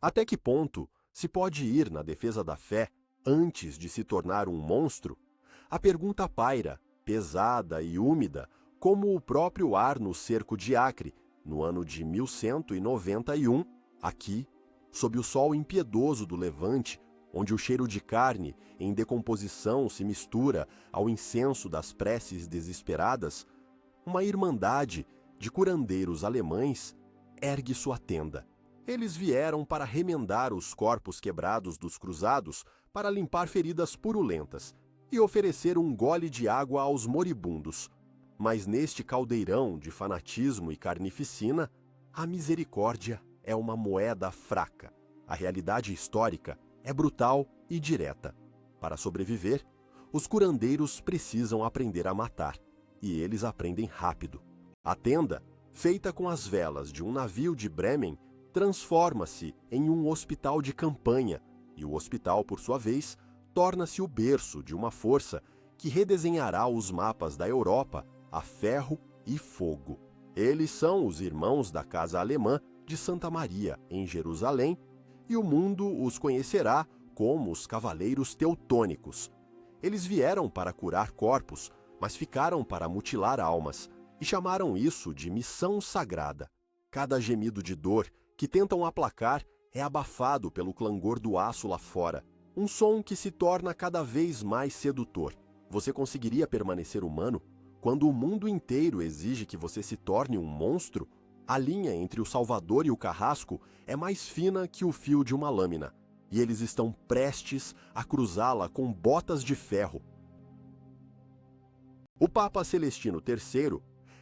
Até que ponto se pode ir na defesa da fé antes de se tornar um monstro? A pergunta paira, pesada e úmida, como o próprio ar no cerco de Acre, no ano de 1191, aqui, sob o sol impiedoso do Levante, onde o cheiro de carne em decomposição se mistura ao incenso das preces desesperadas, uma irmandade de curandeiros alemães ergue sua tenda. Eles vieram para remendar os corpos quebrados dos cruzados, para limpar feridas purulentas e oferecer um gole de água aos moribundos. Mas neste caldeirão de fanatismo e carnificina, a misericórdia é uma moeda fraca. A realidade histórica é brutal e direta. Para sobreviver, os curandeiros precisam aprender a matar, e eles aprendem rápido. A tenda, feita com as velas de um navio de Bremen, transforma-se em um hospital de campanha, e o hospital, por sua vez, torna-se o berço de uma força que redesenhará os mapas da Europa a ferro e fogo. Eles são os irmãos da Casa Alemã de Santa Maria, em Jerusalém, e o mundo os conhecerá como os Cavaleiros Teutônicos. Eles vieram para curar corpos, mas ficaram para mutilar almas, e chamaram isso de missão sagrada. Cada gemido de dor que tentam aplacar é abafado pelo clangor do aço lá fora, um som que se torna cada vez mais sedutor. Você conseguiria permanecer humano quando o mundo inteiro exige que você se torne um monstro? A linha entre o Salvador e o carrasco é mais fina que o fio de uma lâmina, e eles estão prestes a cruzá-la com botas de ferro. O Papa Celestino III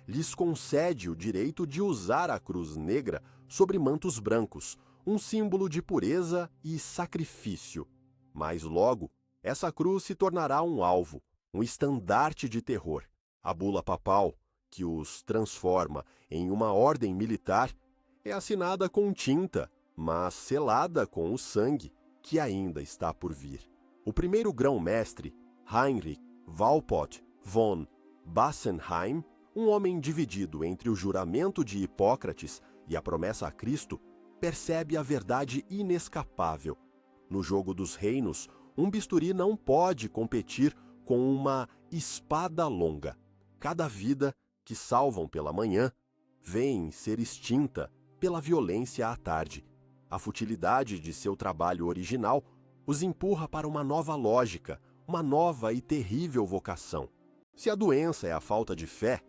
lhes concede o direito de usar a cruz negra sobre mantos brancos, um símbolo de pureza e sacrifício. Mas logo, essa cruz se tornará um alvo, um estandarte de terror. A bula papal, que os transforma em uma ordem militar, é assinada com tinta, mas selada com o sangue que ainda está por vir. O primeiro grão-mestre, Heinrich Walpott von Bassenheim, um homem dividido entre o juramento de Hipócrates e a promessa a Cristo, percebe a verdade inescapável. No jogo dos reinos, um bisturi não pode competir com uma espada longa. Cada vida que salvam pela manhã vem ser extinta pela violência à tarde. A futilidade de seu trabalho original os empurra para uma nova lógica, uma nova e terrível vocação. Se a doença é a falta de fé,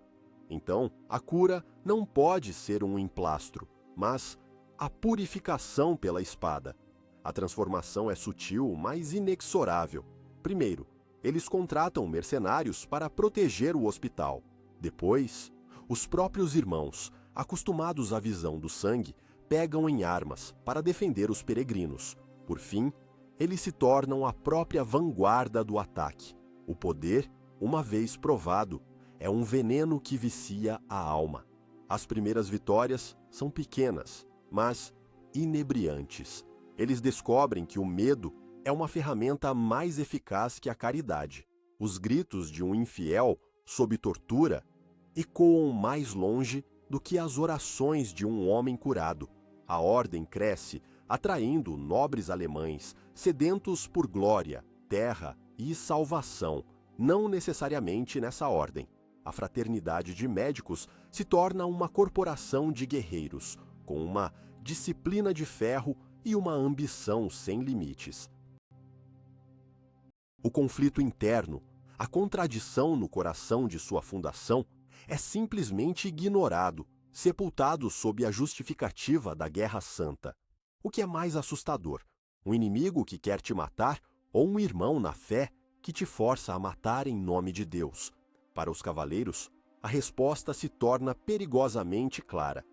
então a cura não pode ser um emplastro, mas a purificação pela espada. A transformação é sutil, mas inexorável. Primeiro, eles contratam mercenários para proteger o hospital. Depois, os próprios irmãos, acostumados à visão do sangue, pegam em armas para defender os peregrinos. Por fim, eles se tornam a própria vanguarda do ataque. O poder, uma vez provado, é um veneno que vicia a alma. As primeiras vitórias são pequenas, mas inebriantes. Eles descobrem que o medo é uma ferramenta mais eficaz que a caridade. Os gritos de um infiel, sob tortura, ecoam mais longe do que as orações de um homem curado. A ordem cresce, atraindo nobres alemães, sedentos por glória, terra e salvação, não necessariamente nessa ordem. A fraternidade de médicos se torna uma corporação de guerreiros, com uma disciplina de ferro e uma ambição sem limites. O conflito interno, a contradição no coração de sua fundação, é simplesmente ignorado, sepultado sob a justificativa da Guerra Santa. O que é mais assustador, um inimigo que quer te matar ou um irmão na fé que te força a matar em nome de Deus? Para os cavaleiros, a resposta se torna perigosamente clara.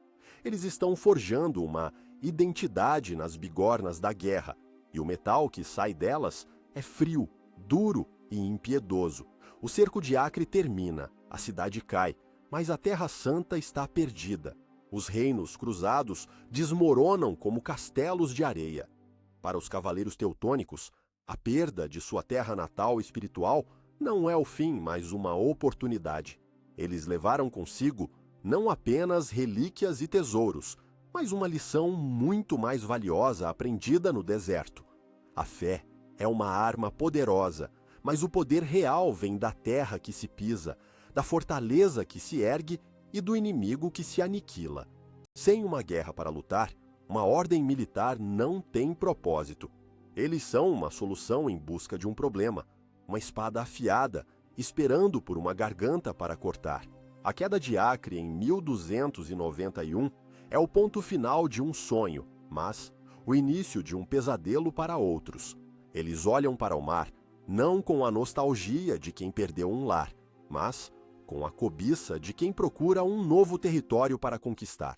Eles estão forjando uma identidade nas bigornas da guerra, e o metal que sai delas é frio, duro e impiedoso. O cerco de Acre termina, a cidade cai, mas a Terra Santa está perdida. Os reinos cruzados desmoronam como castelos de areia. Para os cavaleiros teutônicos, a perda de sua terra natal espiritual não é o fim, mas uma oportunidade. Eles levaram consigo não apenas relíquias e tesouros, mas uma lição muito mais valiosa aprendida no deserto. A fé é uma arma poderosa, mas o poder real vem da terra que se pisa, da fortaleza que se ergue e do inimigo que se aniquila. Sem uma guerra para lutar, uma ordem militar não tem propósito. Eles são uma solução em busca de um problema, uma espada afiada, esperando por uma garganta para cortar. A queda de Acre em 1291 é o ponto final de um sonho, mas o início de um pesadelo para outros. Eles olham para o mar, não com a nostalgia de quem perdeu um lar, mas com a cobiça de quem procura um novo território para conquistar.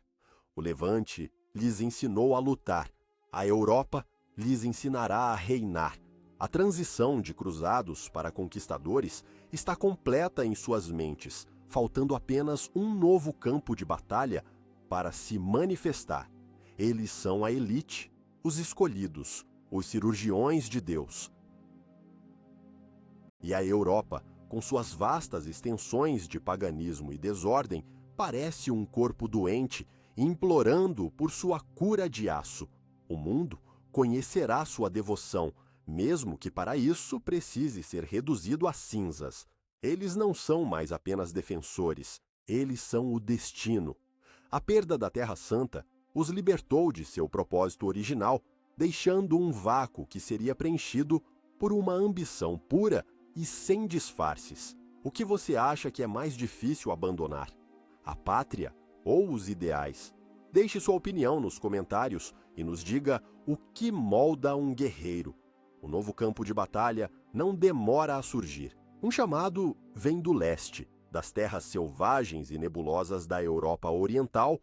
O Levante lhes ensinou a lutar, a Europa lhes ensinará a reinar. A transição de cruzados para conquistadores está completa em suas mentes, faltando apenas um novo campo de batalha para se manifestar. Eles são a elite, os escolhidos, os cirurgiões de Deus. E a Europa, com suas vastas extensões de paganismo e desordem, parece um corpo doente, implorando por sua cura de aço. O mundo conhecerá sua devoção, mesmo que para isso precise ser reduzido a cinzas. Eles não são mais apenas defensores, eles são o destino. A perda da Terra Santa os libertou de seu propósito original, deixando um vácuo que seria preenchido por uma ambição pura e sem disfarces. O que você acha que é mais difícil abandonar? A pátria ou os ideais? Deixe sua opinião nos comentários e nos diga o que molda um guerreiro. O novo campo de batalha não demora a surgir. Um chamado vem do leste, das terras selvagens e nebulosas da Europa Oriental,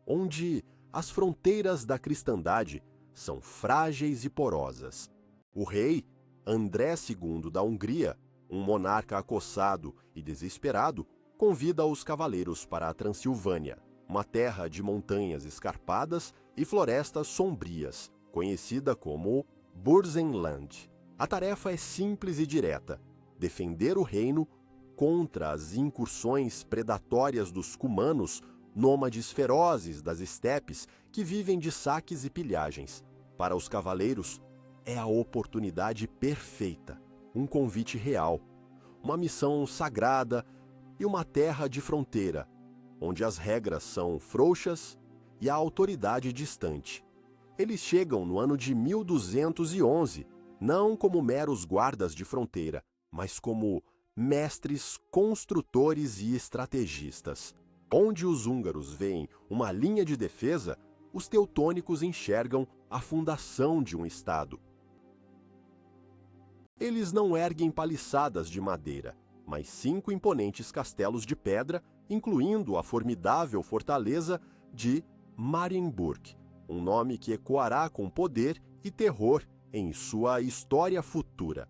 onde as fronteiras da cristandade são frágeis e porosas. O rei André II da Hungria, um monarca acossado e desesperado, convida os cavaleiros para a Transilvânia, uma terra de montanhas escarpadas e florestas sombrias, conhecida como Burzenland. A tarefa é simples e direta: defender o reino contra as incursões predatórias dos cumanos, nômades ferozes das estepes que vivem de saques e pilhagens. Para os cavaleiros, é a oportunidade perfeita, um convite real, uma missão sagrada e uma terra de fronteira, onde as regras são frouxas e a autoridade distante. Eles chegam no ano de 1211, não como meros guardas de fronteira, mas como mestres construtores e estrategistas. Onde os húngaros veem uma linha de defesa, os teutônicos enxergam a fundação de um estado. Eles não erguem paliçadas de madeira, mas 5 imponentes castelos de pedra, incluindo a formidável fortaleza de Marienburg, um nome que ecoará com poder e terror em sua história futura.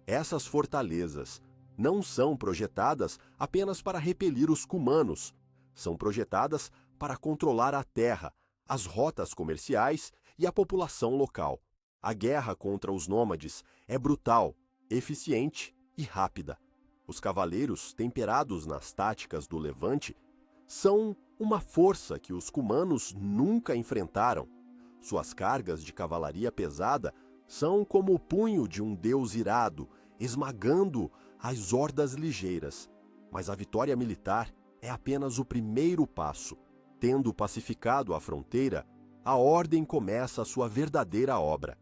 Essas fortalezas não são projetadas apenas para repelir os cumanos, são projetadas para controlar a terra, as rotas comerciais e a população local. A guerra contra os nômades é brutal, eficiente e rápida. Os cavaleiros, temperados nas táticas do Levante, são uma força que os cumanos nunca enfrentaram. Suas cargas de cavalaria pesada são como o punho de um deus irado, esmagando as hordas ligeiras. Mas a vitória militar é apenas o primeiro passo. Tendo pacificado a fronteira, a ordem começa a sua verdadeira obra.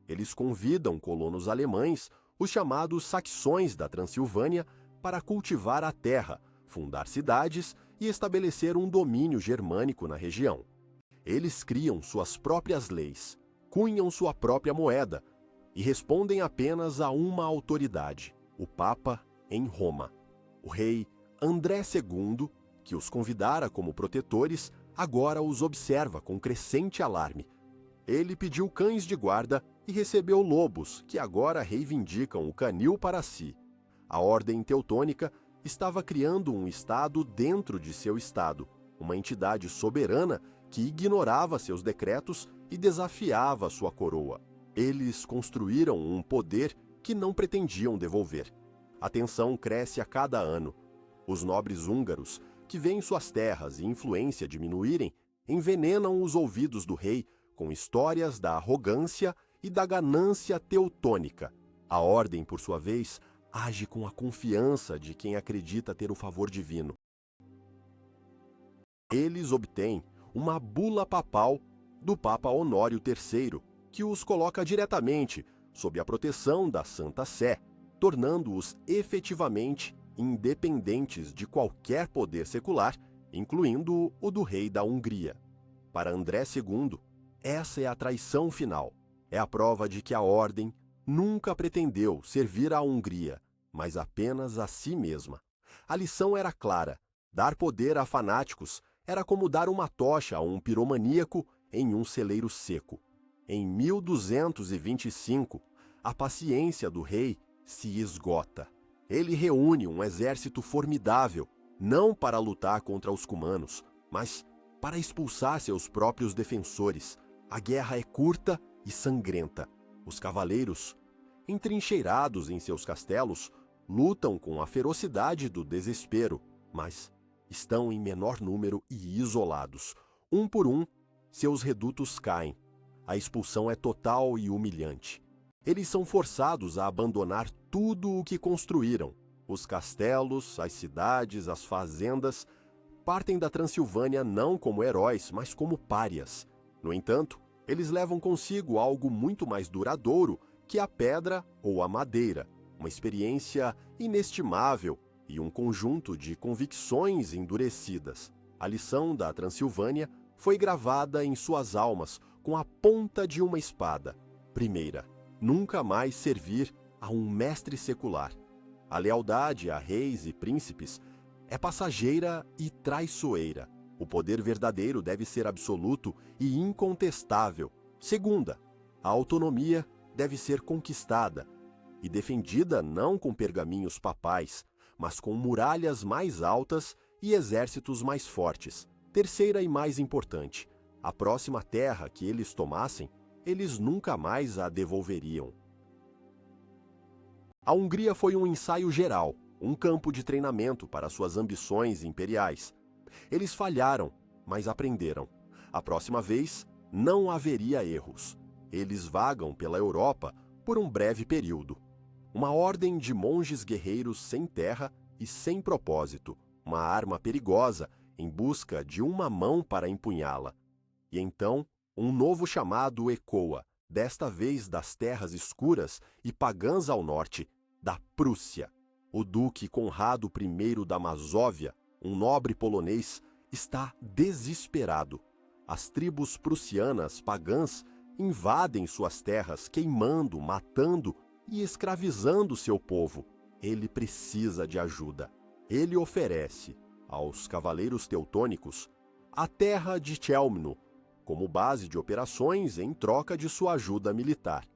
Eles convidam colonos alemães, os chamados saxões da Transilvânia, para cultivar a terra, fundar cidades e estabelecer um domínio germânico na região. Eles criam suas próprias leis, cunham sua própria moeda e respondem apenas a uma autoridade, o Papa em Roma. O rei André II, que os convidara como protetores, agora os observa com crescente alarme. Ele pediu cães de guarda e recebeu lobos, que agora reivindicam o canil para si. A ordem teutônica estava criando um estado dentro de seu estado, uma entidade soberana que ignorava seus decretos e desafiava sua coroa. Eles construíram um poder que não pretendiam devolver. A tensão cresce a cada ano. Os nobres húngaros, que veem suas terras e influência diminuírem, envenenam os ouvidos do rei com histórias da arrogância e da ganância teutônica. A ordem, por sua vez, age com a confiança de quem acredita ter o favor divino. Eles obtêm uma bula papal do Papa Honório III, que os coloca diretamente sob a proteção da Santa Sé, tornando-os efetivamente independentes de qualquer poder secular, incluindo o do rei da Hungria. Para André II, essa é a traição final. É a prova de que a ordem nunca pretendeu servir à Hungria, mas apenas a si mesma. A lição era clara: dar poder a fanáticos era como dar uma tocha a um piromaníaco em um celeiro seco. Em 1225, a paciência do rei se esgota. Ele reúne um exército formidável, não para lutar contra os cumanos, mas para expulsar seus próprios defensores. A guerra é curta e sangrenta. Os cavaleiros, entrincheirados em seus castelos, lutam com a ferocidade do desespero, mas estão em menor número e isolados. Um por um, seus redutos caem. A expulsão é total e humilhante. Eles são forçados a abandonar tudo o que construíram. Os castelos, as cidades, as fazendas, partem da Transilvânia não como heróis, mas como párias. No entanto, eles levam consigo algo muito mais duradouro que a pedra ou a madeira, uma experiência inestimável e um conjunto de convicções endurecidas. A lição da Transilvânia foi gravada em suas almas com a ponta de uma espada. Primeira, nunca mais servir a um mestre secular. A lealdade a reis e príncipes é passageira e traiçoeira. O poder verdadeiro deve ser absoluto e incontestável. Segunda, a autonomia deve ser conquistada e defendida não com pergaminhos papais, mas com muralhas mais altas e exércitos mais fortes. Terceira e mais importante, a próxima terra que eles tomassem, eles nunca mais a devolveriam. A Hungria foi um ensaio geral, um campo de treinamento para suas ambições imperiais. Eles falharam, mas aprenderam. A próxima vez, não haveria erros. Eles vagam pela Europa por um breve período. Uma ordem de monges guerreiros sem terra e sem propósito, uma arma perigosa em busca de uma mão para empunhá-la. E então, um novo chamado ecoa, desta vez das terras escuras e pagãs ao norte, da Prússia. O duque Conrado I da Masóvia, um nobre polonês, está desesperado. As tribos prussianas pagãs invadem suas terras, queimando, matando e escravizando seu povo. Ele precisa de ajuda. Ele oferece aos cavaleiros teutônicos a terra de Chelmno como base de operações em troca de sua ajuda militar.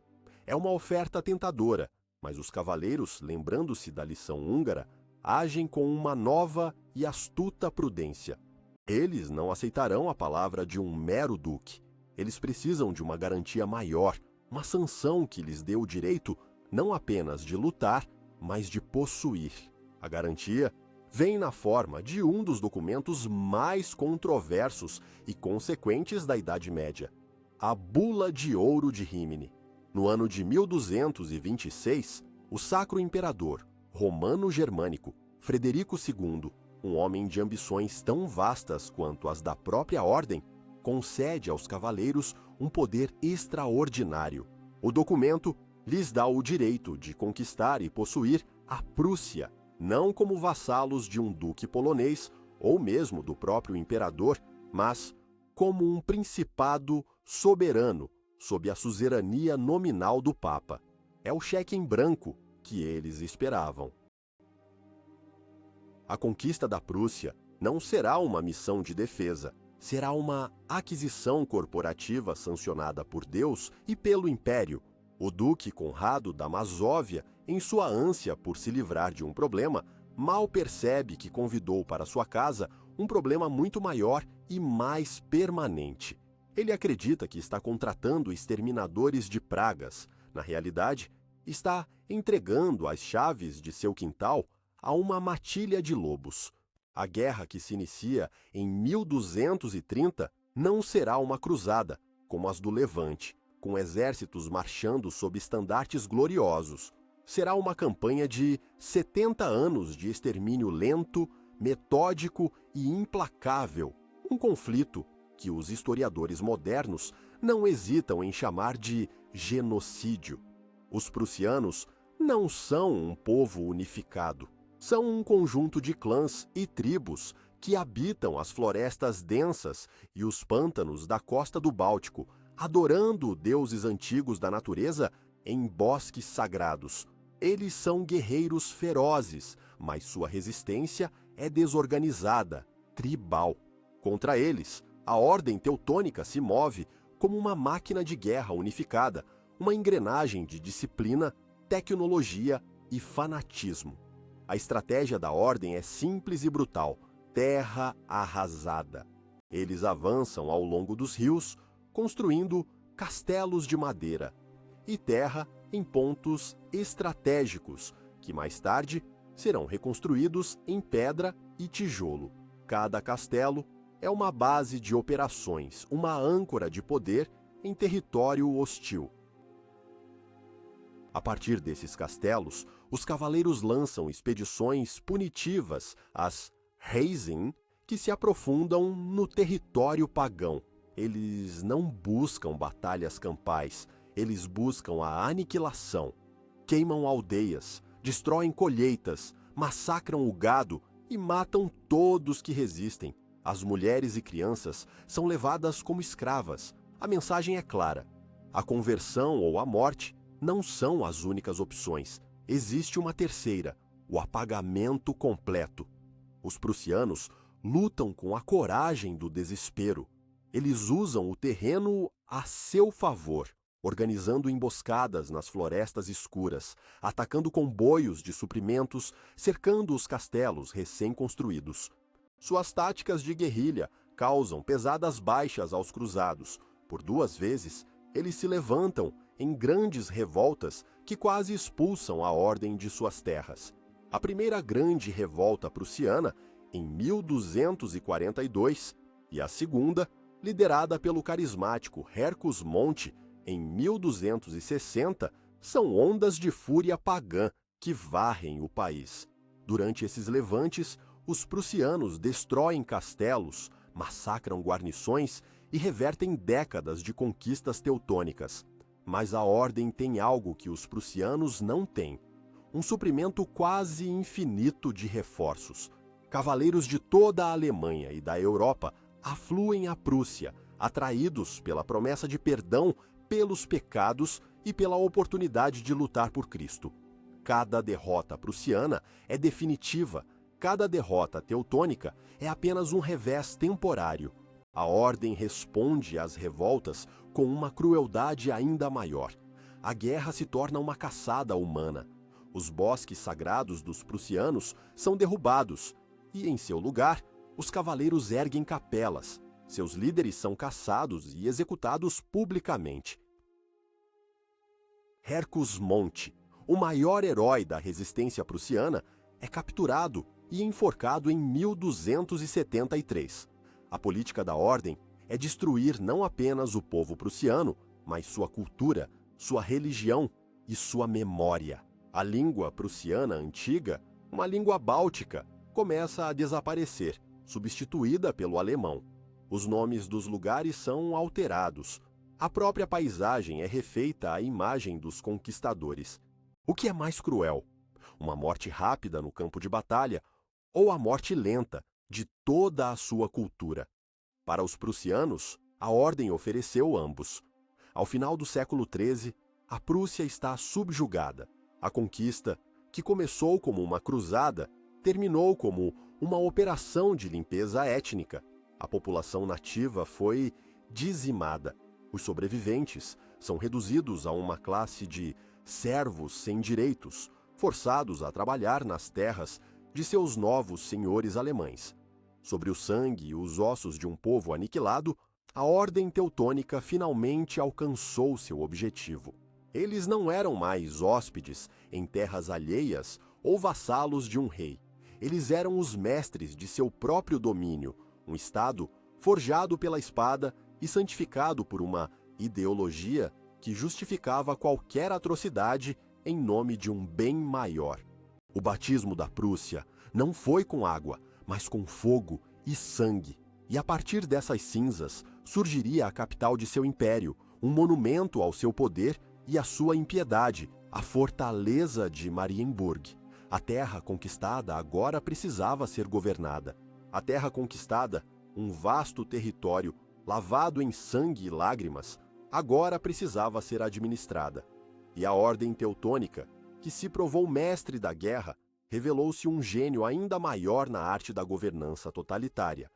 É uma oferta tentadora, mas os cavaleiros, lembrando-se da lição húngara, agem com uma nova e astuta prudência. Eles não aceitarão a palavra de um mero duque. Eles precisam de uma garantia maior, uma sanção que lhes dê o direito não apenas de lutar, mas de possuir. A garantia vem na forma de um dos documentos mais controversos e consequentes da Idade Média, a Bula de Ouro de Rímini. No ano de 1226, o Sacro Imperador Romano-Germânico Frederico II, um homem de ambições tão vastas quanto as da própria ordem, concede aos cavaleiros um poder extraordinário. O documento lhes dá o direito de conquistar e possuir a Prússia, não como vassalos de um duque polonês ou mesmo do próprio imperador, mas como um principado soberano sob a suzerania nominal do Papa. É o cheque em branco que eles esperavam. A conquista da Prússia não será uma missão de defesa, será uma aquisição corporativa sancionada por Deus e pelo Império. O duque Conrado da Masóvia, em sua ânsia por se livrar de um problema, mal percebe que convidou para sua casa um problema muito maior e mais permanente. Ele acredita que está contratando exterminadores de pragas. Na realidade, está entregando as chaves de seu quintal a uma matilha de lobos. A guerra que se inicia em 1230 Não será uma cruzada, como as do Levante, com exércitos marchando sob estandartes gloriosos. Será uma campanha de 70 anos de extermínio lento, metódico e implacável. Um conflito que os historiadores modernos não hesitam em chamar de genocídio. Os prussianos não são um povo unificado. São um conjunto de clãs e tribos que habitam as florestas densas e os pântanos da costa do Báltico, adorando deuses antigos da natureza em bosques sagrados. Eles são guerreiros ferozes, mas sua resistência é desorganizada, tribal. Contra eles, a Ordem Teutônica se move como uma máquina de guerra unificada, uma engrenagem de disciplina, tecnologia e fanatismo. A estratégia da Ordem é simples e brutal: terra arrasada. Eles avançam ao longo dos rios, construindo castelos de madeira e terra em pontos estratégicos, que mais tarde serão reconstruídos em pedra e tijolo. Cada castelo é uma base de operações, uma âncora de poder em território hostil. A partir desses castelos, os cavaleiros lançam expedições punitivas, as Reisen, que se aprofundam no território pagão. Eles não buscam batalhas campais, eles buscam a aniquilação. Queimam aldeias, destroem colheitas, massacram o gado e matam todos que resistem. As mulheres e crianças são levadas como escravas. A mensagem é clara: a conversão ou a morte não são as únicas opções. Existe uma terceira: o apagamento completo. Os prussianos lutam com a coragem do desespero. Eles usam o terreno a seu favor, organizando emboscadas nas florestas escuras, atacando comboios de suprimentos, cercando os castelos recém-construídos. Suas táticas de guerrilha causam pesadas baixas aos cruzados. Por 2 vezes, eles se levantam em grandes revoltas que quase expulsam a ordem de suas terras. A primeira grande revolta prussiana, em 1242, e a segunda, liderada pelo carismático Herkus Monte, em 1260, são ondas de fúria pagã que varrem o país. Durante esses levantes, os prussianos destroem castelos, massacram guarnições e revertem décadas de conquistas teutônicas. Mas a Ordem tem algo que os prussianos não têm: um suprimento quase infinito de reforços. Cavaleiros de toda a Alemanha e da Europa afluem à Prússia, atraídos pela promessa de perdão pelos pecados e pela oportunidade de lutar por Cristo. Cada derrota prussiana é definitiva, cada derrota teutônica é apenas um revés temporário. A Ordem responde às revoltas com uma crueldade ainda maior. A guerra se torna uma caçada humana. Os bosques sagrados dos prussianos são derrubados e, em seu lugar, os cavaleiros erguem capelas. Seus líderes são caçados e executados publicamente. Herkus Monte, o maior herói da resistência prussiana, é capturado e enforcado em 1273. A política da Ordem é destruir não apenas o povo prussiano, mas sua cultura, sua religião e sua memória. A língua prussiana antiga, uma língua báltica, começa a desaparecer, substituída pelo alemão. Os nomes dos lugares são alterados. A própria paisagem é refeita à imagem dos conquistadores. O que é mais cruel? Uma morte rápida no campo de batalha ou a morte lenta de toda a sua cultura? Para os prussianos, a Ordem ofereceu ambos. Ao final do século XIII, a Prússia está subjugada. A conquista, que começou como uma cruzada, terminou como uma operação de limpeza étnica. A população nativa foi dizimada. Os sobreviventes são reduzidos a uma classe de servos sem direitos, forçados a trabalhar nas terras de seus novos senhores alemães. Sobre o sangue e os ossos de um povo aniquilado, a Ordem Teutônica finalmente alcançou seu objetivo. Eles não eram mais hóspedes em terras alheias ou vassalos de um rei. Eles eram os mestres de seu próprio domínio, um estado forjado pela espada e santificado por uma ideologia que justificava qualquer atrocidade em nome de um bem maior. O batismo da Prússia não foi com água, mas com fogo e sangue. E a partir dessas cinzas surgiria a capital de seu império, um monumento ao seu poder e à sua impiedade, a fortaleza de Marienburg. A terra conquistada agora precisava ser governada. A terra conquistada, um vasto território lavado em sangue e lágrimas, agora precisava ser administrada. E a ordem teutônica, que se provou mestre da guerra, revelou-se um gênio ainda maior na arte da governança totalitária.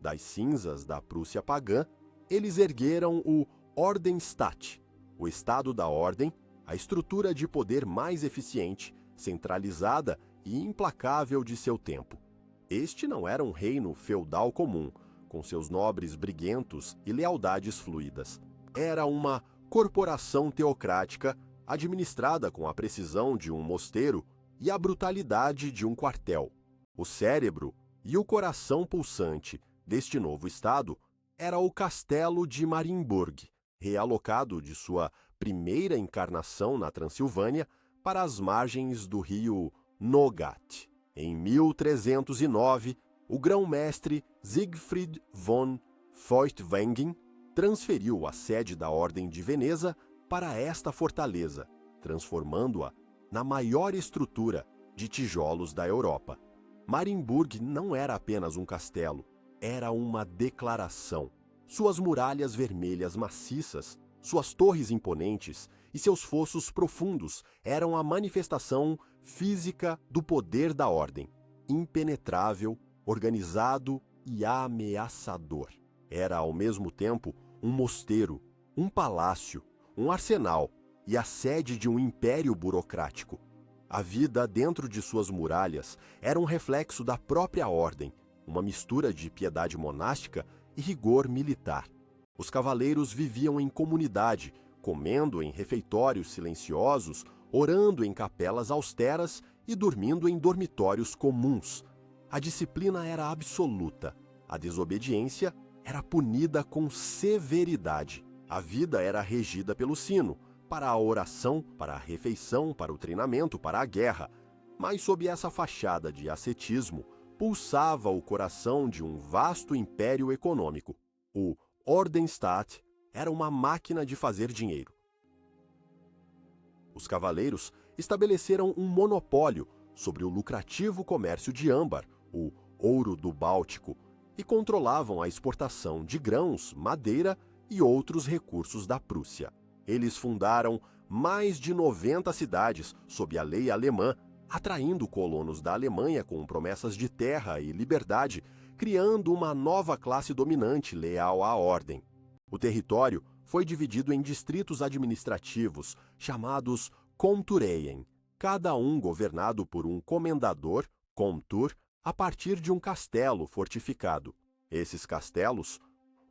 Das cinzas da Prússia pagã, eles ergueram o Ordensstaat, o Estado da Ordem, a estrutura de poder mais eficiente, centralizada e implacável de seu tempo. Este não era um reino feudal comum, com seus nobres briguentos e lealdades fluídas. Era uma corporação teocrática administrada com a precisão de um mosteiro e a brutalidade de um quartel. O cérebro e o coração pulsante deste novo estado era o castelo de Marienburg, realocado de sua primeira encarnação na Transilvânia para as margens do rio Nogat. Em 1309, o grão-mestre Siegfried von Feuchtwangen transferiu a sede da Ordem de Veneza para esta fortaleza, transformando-a na maior estrutura de tijolos da Europa. Marienburg não era apenas um castelo, era uma declaração. Suas muralhas vermelhas maciças, suas torres imponentes e seus fossos profundos eram a manifestação física do poder da ordem, impenetrável, organizado e ameaçador. Era, ao mesmo tempo, um mosteiro, um palácio, um arsenal e a sede de um império burocrático. A vida dentro de suas muralhas era um reflexo da própria ordem, uma mistura de piedade monástica e rigor militar. Os cavaleiros viviam em comunidade, comendo em refeitórios silenciosos, orando em capelas austeras e dormindo em dormitórios comuns. A disciplina era absoluta, a desobediência era punida com severidade. A vida era regida pelo sino, para a oração, para a refeição, para o treinamento, para a guerra. Mas sob essa fachada de ascetismo, pulsava o coração de um vasto império econômico. O Ordensstaat era uma máquina de fazer dinheiro. Os cavaleiros estabeleceram um monopólio sobre o lucrativo comércio de âmbar, o ouro do Báltico, e controlavam a exportação de grãos, madeira e outros recursos da Prússia. Eles fundaram mais de 90 cidades sob a lei alemã, atraindo colonos da Alemanha com promessas de terra e liberdade, criando uma nova classe dominante leal à ordem. O território foi dividido em distritos administrativos chamados Komtureien, cada um governado por um comendador, Komtur, a partir de um castelo fortificado. Esses castelos,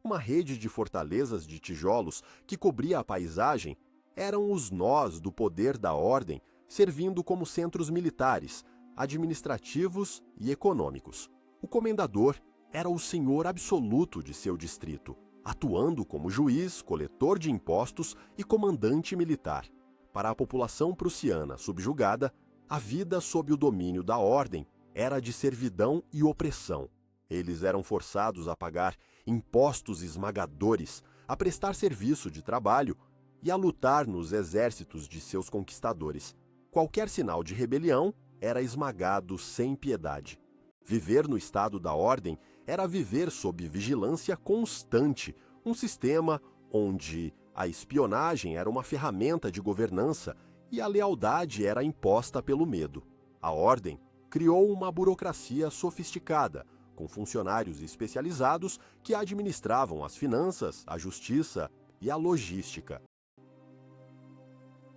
uma rede de fortalezas de tijolos que cobria a paisagem, eram os nós do poder da ordem, servindo como centros militares, administrativos e econômicos. O comendador era o senhor absoluto de seu distrito, atuando como juiz, coletor de impostos e comandante militar. Para a população prussiana subjugada, a vida sob o domínio da ordem era de servidão e opressão. Eles eram forçados a pagar impostos esmagadores, a prestar serviço de trabalho e a lutar nos exércitos de seus conquistadores. Qualquer sinal de rebelião era esmagado sem piedade. Viver no estado da ordem era viver sob vigilância constante, um sistema onde a espionagem era uma ferramenta de governança e a lealdade era imposta pelo medo. A ordem criou uma burocracia sofisticada, com funcionários especializados que administravam as finanças, a justiça e a logística.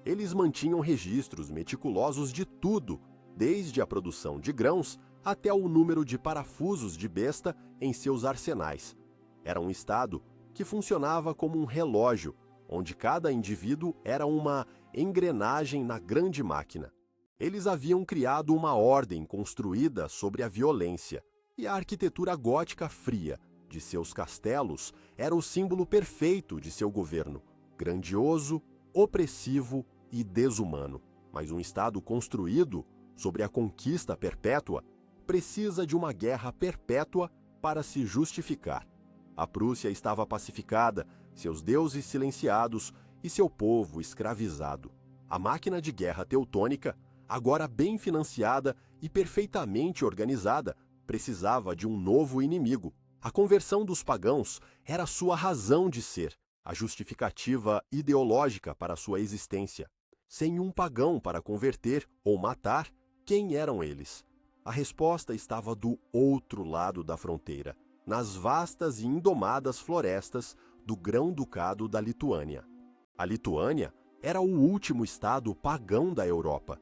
Eles mantinham registros meticulosos de tudo, desde a produção de grãos até o número de parafusos de besta em seus arsenais. Era um estado que funcionava como um relógio, onde cada indivíduo era uma engrenagem na grande máquina. Eles haviam criado uma ordem construída sobre a violência. E a arquitetura gótica fria de seus castelos era o símbolo perfeito de seu governo, grandioso, opressivo e desumano. Mas um Estado construído sobre a conquista perpétua precisa de uma guerra perpétua para se justificar. A Prússia estava pacificada, seus deuses silenciados e seu povo escravizado. A máquina de guerra teutônica, agora bem financiada e perfeitamente organizada, precisava de um novo inimigo. A conversão dos pagãos era sua razão de ser, a justificativa ideológica para sua existência. Sem um pagão para converter ou matar, quem eram eles? A resposta estava do outro lado da fronteira, nas vastas e indomadas florestas do Grão-Ducado da Lituânia. A Lituânia era o último estado pagão da Europa,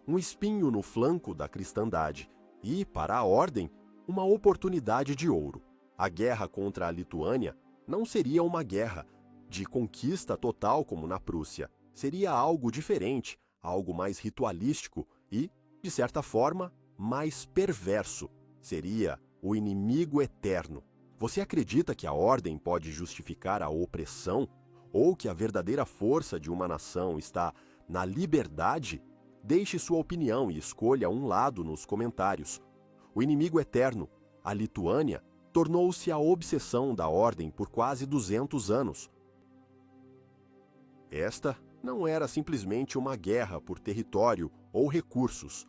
um espinho no flanco da cristandade e, para a ordem, uma oportunidade de ouro. A guerra contra a Lituânia não seria uma guerra de conquista total como na Prússia. Seria algo diferente, algo mais ritualístico e, de certa forma, mais perverso. Seria o inimigo eterno. Você acredita que a ordem pode justificar a opressão? Ou que a verdadeira força de uma nação está na liberdade? Deixe sua opinião e escolha um lado nos comentários. O inimigo eterno, a Lituânia, tornou-se a obsessão da ordem por quase 200 anos. Esta não era simplesmente uma guerra por território ou recursos.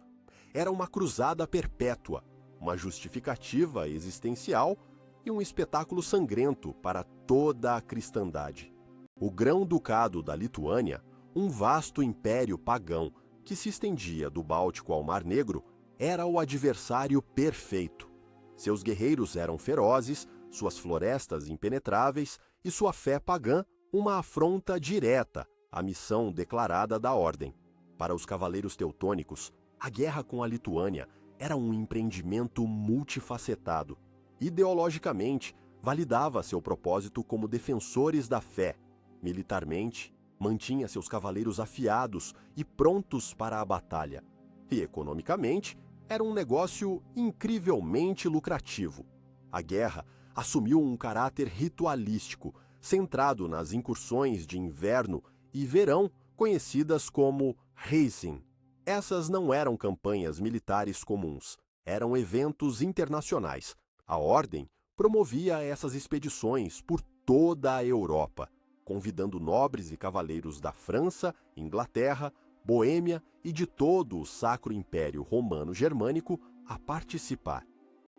Era uma cruzada perpétua, uma justificativa existencial e um espetáculo sangrento para toda a cristandade. O Grão-Ducado da Lituânia, um vasto império pagão que se estendia do Báltico ao Mar Negro, era o adversário perfeito. Seus guerreiros eram ferozes, suas florestas impenetráveis e sua fé pagã uma afronta direta à missão declarada da ordem. Para os cavaleiros teutônicos, a guerra com a Lituânia era um empreendimento multifacetado. Ideologicamente, validava seu propósito como defensores da fé. Militarmente, mantinha seus cavaleiros afiados e prontos para a batalha. E economicamente, era um negócio incrivelmente lucrativo. A guerra assumiu um caráter ritualístico, centrado nas incursões de inverno e verão conhecidas como Reisen. Essas não eram campanhas militares comuns, eram eventos internacionais. A ordem promovia essas expedições por toda a Europa, convidando nobres e cavaleiros da França, Inglaterra, Boêmia e de todo o Sacro Império Romano-Germânico a participar.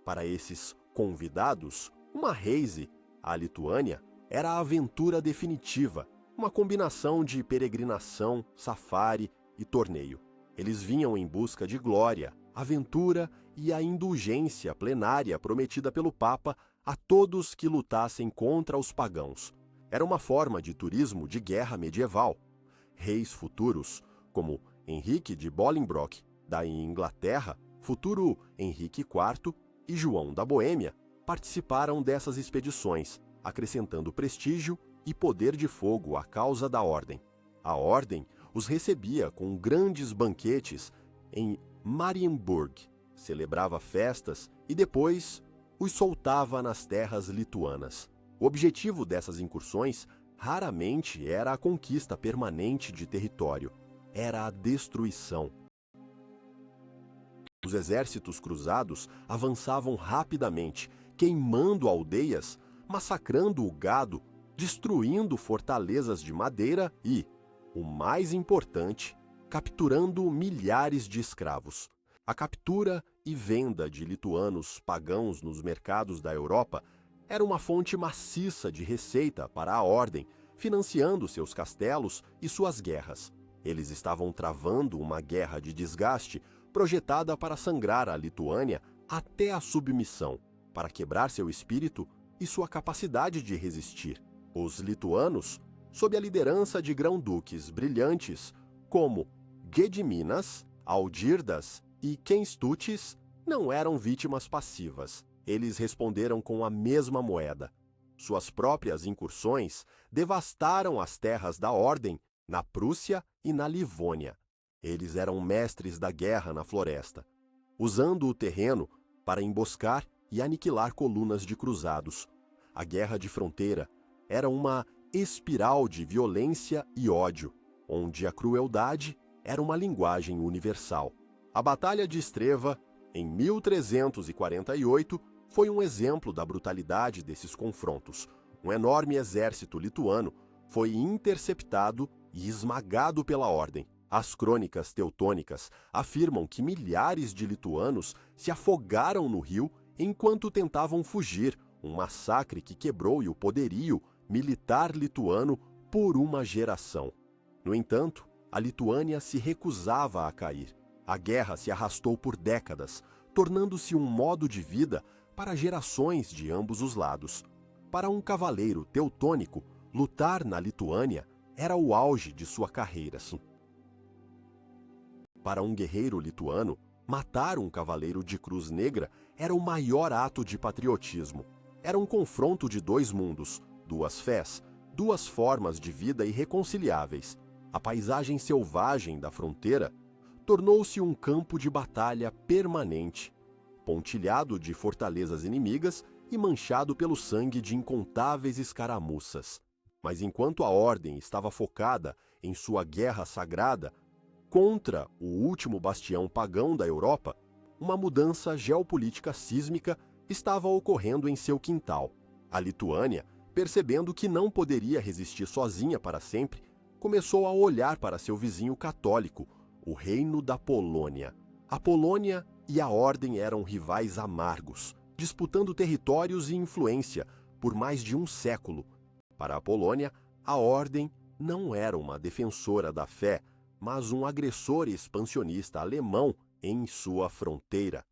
Para esses convidados, uma reise, a Lituânia, era a aventura definitiva, uma combinação de peregrinação, safari e torneio. Eles vinham em busca de glória, aventura e a indulgência plenária prometida pelo Papa a todos que lutassem contra os pagãos. Era uma forma de turismo de guerra medieval. Reis futuros, como Henrique de Bolingbroke, da Inglaterra, futuro Henrique IV, e João da Boêmia, participaram dessas expedições, acrescentando prestígio e poder de fogo à causa da ordem. A ordem os recebia com grandes banquetes em Marienburg, celebrava festas e depois os soltava nas terras lituanas. O objetivo dessas incursões raramente era a conquista permanente de território, era a destruição. Os exércitos cruzados avançavam rapidamente, queimando aldeias, massacrando o gado, destruindo fortalezas de madeira e, o mais importante, capturando milhares de escravos. A captura e venda de lituanos pagãos nos mercados da Europa era uma fonte maciça de receita para a ordem, financiando seus castelos e suas guerras. Eles estavam travando uma guerra de desgaste projetada para sangrar a Lituânia até a submissão, para quebrar seu espírito e sua capacidade de resistir. Os lituanos, sob a liderança de grão-duques brilhantes como Gediminas, Algirdas e Kęstutis, não eram vítimas passivas. Eles responderam com a mesma moeda. Suas próprias incursões devastaram as terras da ordem na Prússia e na Livônia. Eles eram mestres da guerra na floresta, usando o terreno para emboscar e aniquilar colunas de cruzados. A guerra de fronteira era uma espiral de violência e ódio, onde a crueldade era uma linguagem universal. A Batalha de Estreva, em 1348, foi um exemplo da brutalidade desses confrontos. Um enorme exército lituano foi interceptado e esmagado pela Ordem. As crônicas teutônicas afirmam que milhares de lituanos se afogaram no rio enquanto tentavam fugir, um massacre que quebrou o poderio militar lituano por uma geração. No entanto, a Lituânia se recusava a cair. A guerra se arrastou por décadas, tornando-se um modo de vida para gerações de ambos os lados. Para um cavaleiro teutônico, lutar na Lituânia era o auge de sua carreira. Para um guerreiro lituano, matar um cavaleiro de cruz negra era o maior ato de patriotismo. Era um confronto de dois mundos, duas fés, duas formas de vida irreconciliáveis. A paisagem selvagem da fronteira tornou-se um campo de batalha permanente, pontilhado de fortalezas inimigas e manchado pelo sangue de incontáveis escaramuças. Mas enquanto a Ordem estava focada em sua guerra sagrada contra o último bastião pagão da Europa, uma mudança geopolítica sísmica estava ocorrendo em seu quintal. A Lituânia, percebendo que não poderia resistir sozinha para sempre, começou a olhar para seu vizinho católico, o Reino da Polônia. A Polônia e a Ordem eram rivais amargos, disputando territórios e influência por mais de um século. Para a Polônia, a Ordem não era uma defensora da fé, mas um agressor expansionista alemão em sua fronteira.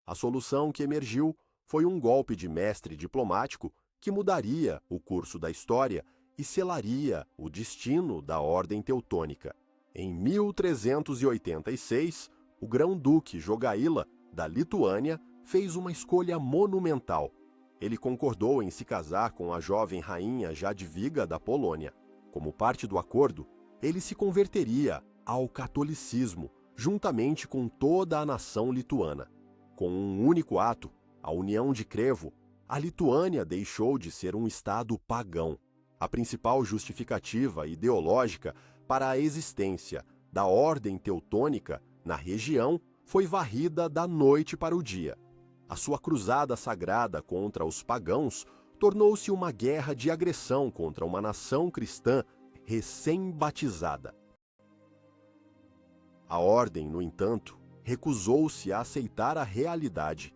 A solução que emergiu foi um golpe de mestre diplomático que mudaria o curso da história e selaria o destino da Ordem Teutônica. Em 1386, o grão-duque Jogaila, da Lituânia, fez uma escolha monumental. Ele concordou em se casar com a jovem rainha Jadwiga da Polônia. Como parte do acordo, ele se converteria ao catolicismo, juntamente com toda a nação lituana. Com um único ato, a União de Crevo, a Lituânia deixou de ser um estado pagão. A principal justificativa ideológica para a existência da Ordem Teutônica na região foi varrida da noite para o dia. A sua cruzada sagrada contra os pagãos tornou-se uma guerra de agressão contra uma nação cristã recém-batizada. A Ordem, no entanto, recusou-se a aceitar a realidade.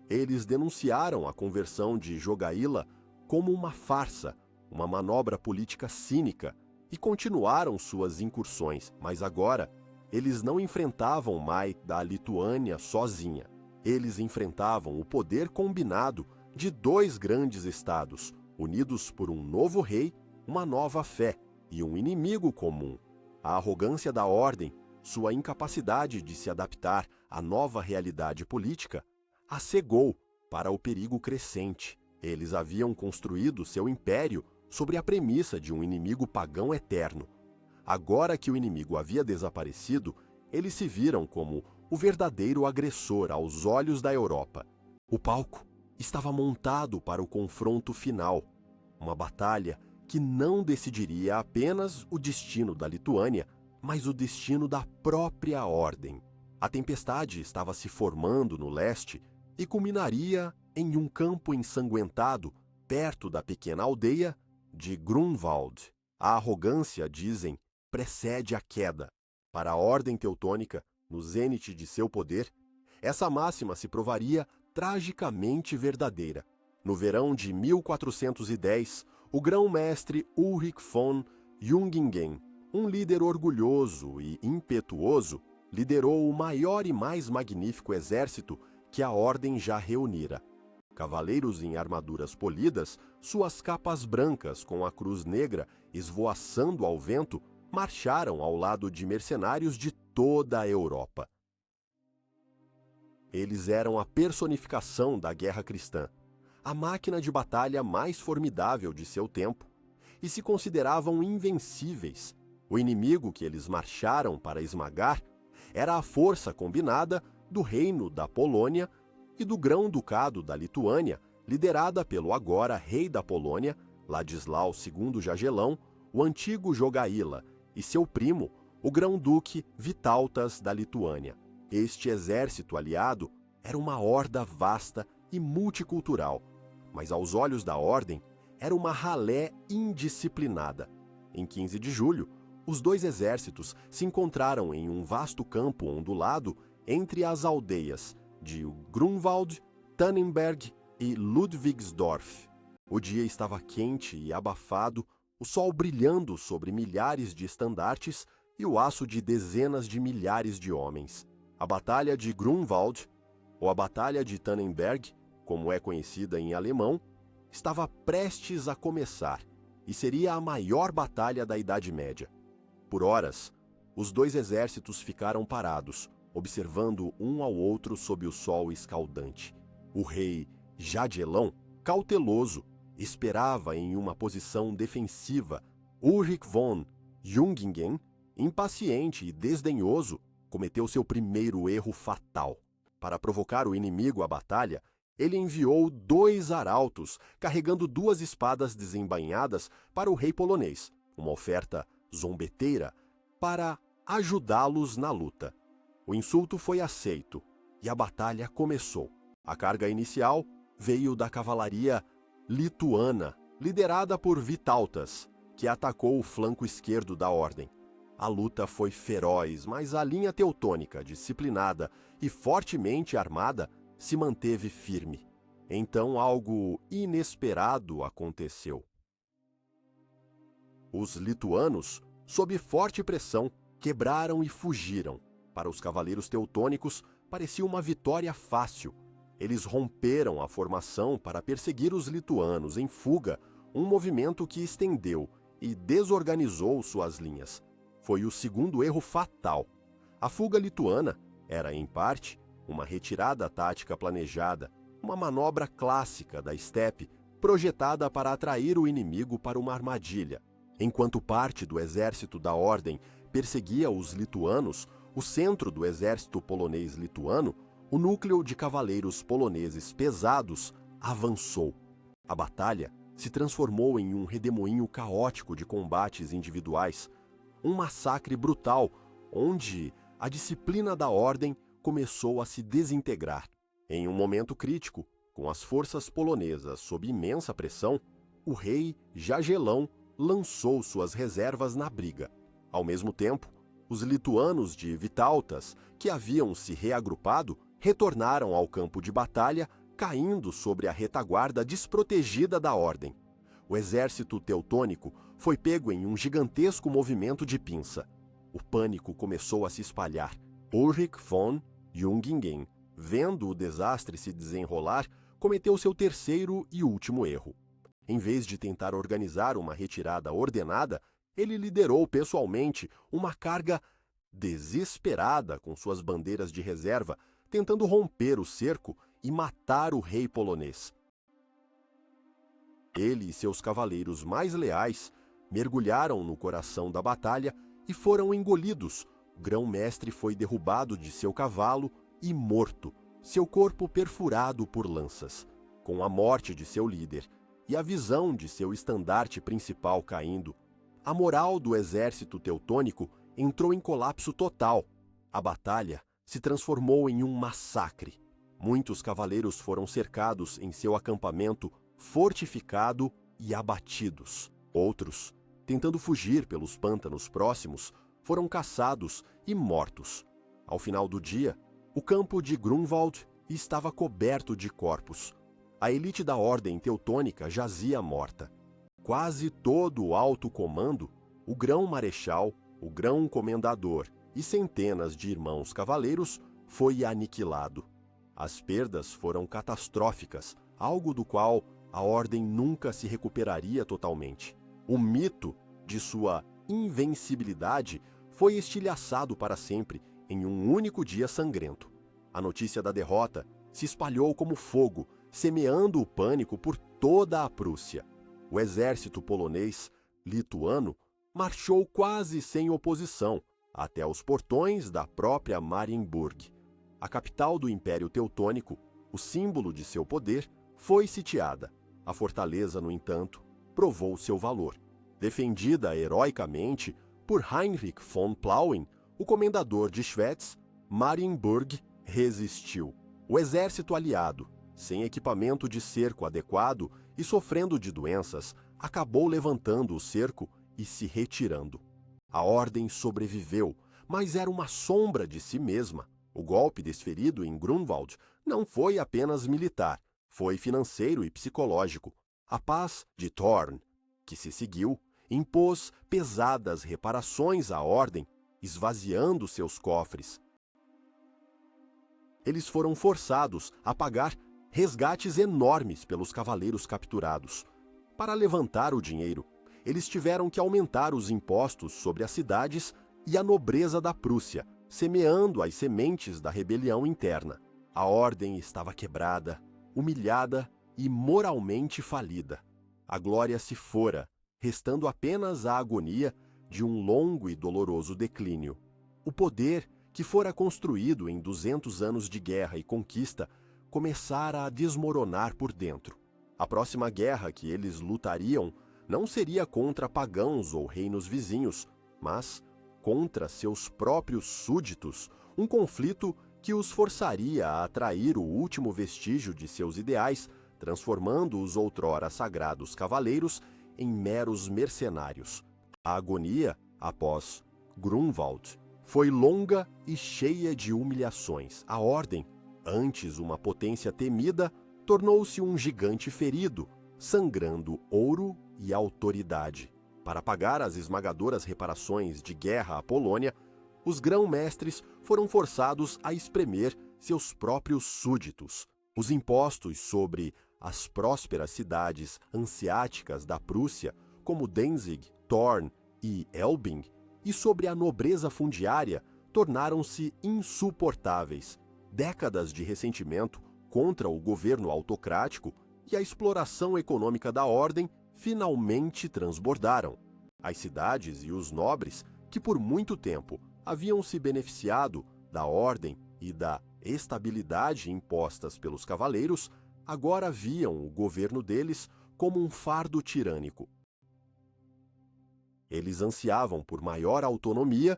Eles denunciaram a conversão de Jogaila como uma farsa, uma manobra política cínica, e continuaram suas incursões, mas agora eles não enfrentavam mais da Lituânia sozinha. Eles enfrentavam o poder combinado de dois grandes estados, unidos por um novo rei, uma nova fé e um inimigo comum. A arrogância da Ordem, sua incapacidade de se adaptar à nova realidade política, a cegou para o perigo crescente. Eles haviam construído seu império sobre a premissa de um inimigo pagão eterno. Agora que o inimigo havia desaparecido, eles se viram como o verdadeiro agressor aos olhos da Europa. O palco estava montado para o confronto final, uma batalha que não decidiria apenas o destino da Lituânia, mas o destino da própria Ordem. A tempestade estava se formando no leste e culminaria em um campo ensanguentado perto da pequena aldeia de Grunwald. A arrogância, dizem, precede a queda. Para a Ordem Teutônica, no zênite de seu poder, essa máxima se provaria tragicamente verdadeira. No verão de 1410, o grão-mestre Ulrich von Jungingen, um líder orgulhoso e impetuoso, liderou o maior e mais magnífico exército que a Ordem já reunira. Cavaleiros em armaduras polidas, suas capas brancas com a cruz negra esvoaçando ao vento, marcharam ao lado de mercenários de toda a Europa. Eles eram a personificação da guerra cristã, a máquina de batalha mais formidável de seu tempo, e se consideravam invencíveis. O inimigo que eles marcharam para esmagar era a força combinada do Reino da Polônia e do Grão-Ducado da Lituânia, liderada pelo agora rei da Polônia, Ladislau II Jagelão, o antigo Jogaila, e seu primo, o Grão-Duque Vytautas da Lituânia. Este exército aliado era uma horda vasta e multicultural, mas aos olhos da ordem era uma ralé indisciplinada. Em 15 de julho, os dois exércitos se encontraram em um vasto campo ondulado entre as aldeias de Grunwald, Tannenberg e Ludwigsdorf. O dia estava quente e abafado, o sol brilhando sobre milhares de estandartes e o aço de dezenas de milhares de homens. A Batalha de Grunwald, ou a Batalha de Tannenberg, como é conhecida em alemão, estava prestes a começar e seria a maior batalha da Idade Média. Por horas, os dois exércitos ficaram parados, observando um ao outro sob o sol escaldante. O rei Jagelão, cauteloso, esperava em uma posição defensiva. Ulrich von Jungingen, impaciente e desdenhoso, cometeu seu primeiro erro fatal. Para provocar o inimigo à batalha, ele enviou 2 arautos carregando 2 espadas desembainhadas para o rei polonês, uma oferta zombeteira para ajudá-los na luta. O insulto foi aceito e a batalha começou. A carga inicial veio da cavalaria lituana, liderada por Vytautas, que atacou o flanco esquerdo da ordem. A luta foi feroz, mas a linha teutônica, disciplinada e fortemente armada, se manteve firme. Então algo inesperado aconteceu. Os lituanos, sob forte pressão, quebraram e fugiram. Para os cavaleiros teutônicos, parecia uma vitória fácil. Eles romperam a formação para perseguir os lituanos em fuga, um movimento que estendeu e desorganizou suas linhas. Foi o segundo erro fatal. A fuga lituana era, em parte, uma retirada tática planejada, uma manobra clássica da estepe projetada para atrair o inimigo para uma armadilha. Enquanto parte do exército da ordem perseguia os lituanos, o centro do exército polonês-lituano, o núcleo de cavaleiros poloneses pesados, avançou. A batalha se transformou em um redemoinho caótico de combates individuais, um massacre brutal, onde a disciplina da ordem começou a se desintegrar. Em um momento crítico, com as forças polonesas sob imensa pressão, o rei Jagelão lançou suas reservas na briga. Ao mesmo tempo, os lituanos de Vytautas, que haviam se reagrupado, retornaram ao campo de batalha, caindo sobre a retaguarda desprotegida da ordem. O exército teutônico foi pego em um gigantesco movimento de pinça. O pânico começou a se espalhar. Ulrich von Jungingen, vendo o desastre se desenrolar, cometeu seu terceiro e último erro. Em vez de tentar organizar uma retirada ordenada, ele liderou pessoalmente uma carga desesperada com suas bandeiras de reserva, tentando romper o cerco e matar o rei polonês. Ele e seus cavaleiros mais leais mergulharam no coração da batalha e foram engolidos. O grão-mestre foi derrubado de seu cavalo e morto, seu corpo perfurado por lanças. Com a morte de seu líder e a visão de seu estandarte principal caindo, a moral do exército teutônico entrou em colapso total. A batalha se transformou em um massacre. Muitos cavaleiros foram cercados em seu acampamento fortificado e abatidos. Outros, tentando fugir pelos pântanos próximos, foram caçados e mortos. Ao final do dia, o campo de Grunwald estava coberto de corpos. A elite da ordem teutônica jazia morta. Quase todo o alto comando, o grão-marechal, o grão-comendador e centenas de irmãos cavaleiros foi aniquilado. As perdas foram catastróficas, algo do qual a ordem nunca se recuperaria totalmente. O mito de sua invencibilidade foi estilhaçado para sempre em um único dia sangrento. A notícia da derrota se espalhou como fogo, semeando o pânico por toda a Prússia. O exército polonês, lituano, marchou quase sem oposição até os portões da própria Marienburg, a capital do Império Teutônico, O símbolo de seu poder foi sitiada. A fortaleza, no entanto, provou seu valor. Defendida heroicamente por Heinrich von Plauen, o comendador de Schwedt, Marienburg resistiu. O exército aliado, sem equipamento de cerco adequado e sofrendo de doenças, acabou levantando o cerco e se retirando. A ordem sobreviveu, mas era uma sombra de si mesma. O golpe desferido em Grunwald não foi apenas militar, foi financeiro e psicológico. A paz de Thorn, que se seguiu, impôs pesadas reparações à ordem, esvaziando seus cofres. Eles foram forçados a pagar resgates enormes pelos cavaleiros capturados. Para levantar o dinheiro, eles tiveram que aumentar os impostos sobre as cidades e a nobreza da Prússia, semeando as sementes da rebelião interna. A ordem estava quebrada, humilhada e moralmente falida. A glória se fora, restando apenas a agonia de um longo e doloroso declínio. O poder, que fora construído em 200 anos de guerra e conquista, começara a desmoronar por dentro. A próxima guerra que eles lutariam não seria contra pagãos ou reinos vizinhos, mas contra seus próprios súditos, um conflito que os forçaria a atrair o último vestígio de seus ideais, transformando os outrora sagrados cavaleiros em meros mercenários. A agonia, após Grunwald, foi longa e cheia de humilhações. A ordem, antes uma potência temida, tornou-se um gigante ferido, sangrando ouro e autoridade. Para pagar as esmagadoras reparações de guerra à Polônia, os grão-mestres foram forçados a espremer seus próprios súditos. Os impostos sobre as prósperas cidades hanseáticas da Prússia, como Danzig, Thorn e Elbing, e sobre a nobreza fundiária, tornaram-se insuportáveis. Décadas de ressentimento contra o governo autocrático e a exploração econômica da ordem finalmente transbordaram. As cidades e os nobres, que por muito tempo haviam se beneficiado da ordem e da estabilidade impostas pelos cavaleiros, agora viam o governo deles como um fardo tirânico. Eles ansiavam por maior autonomia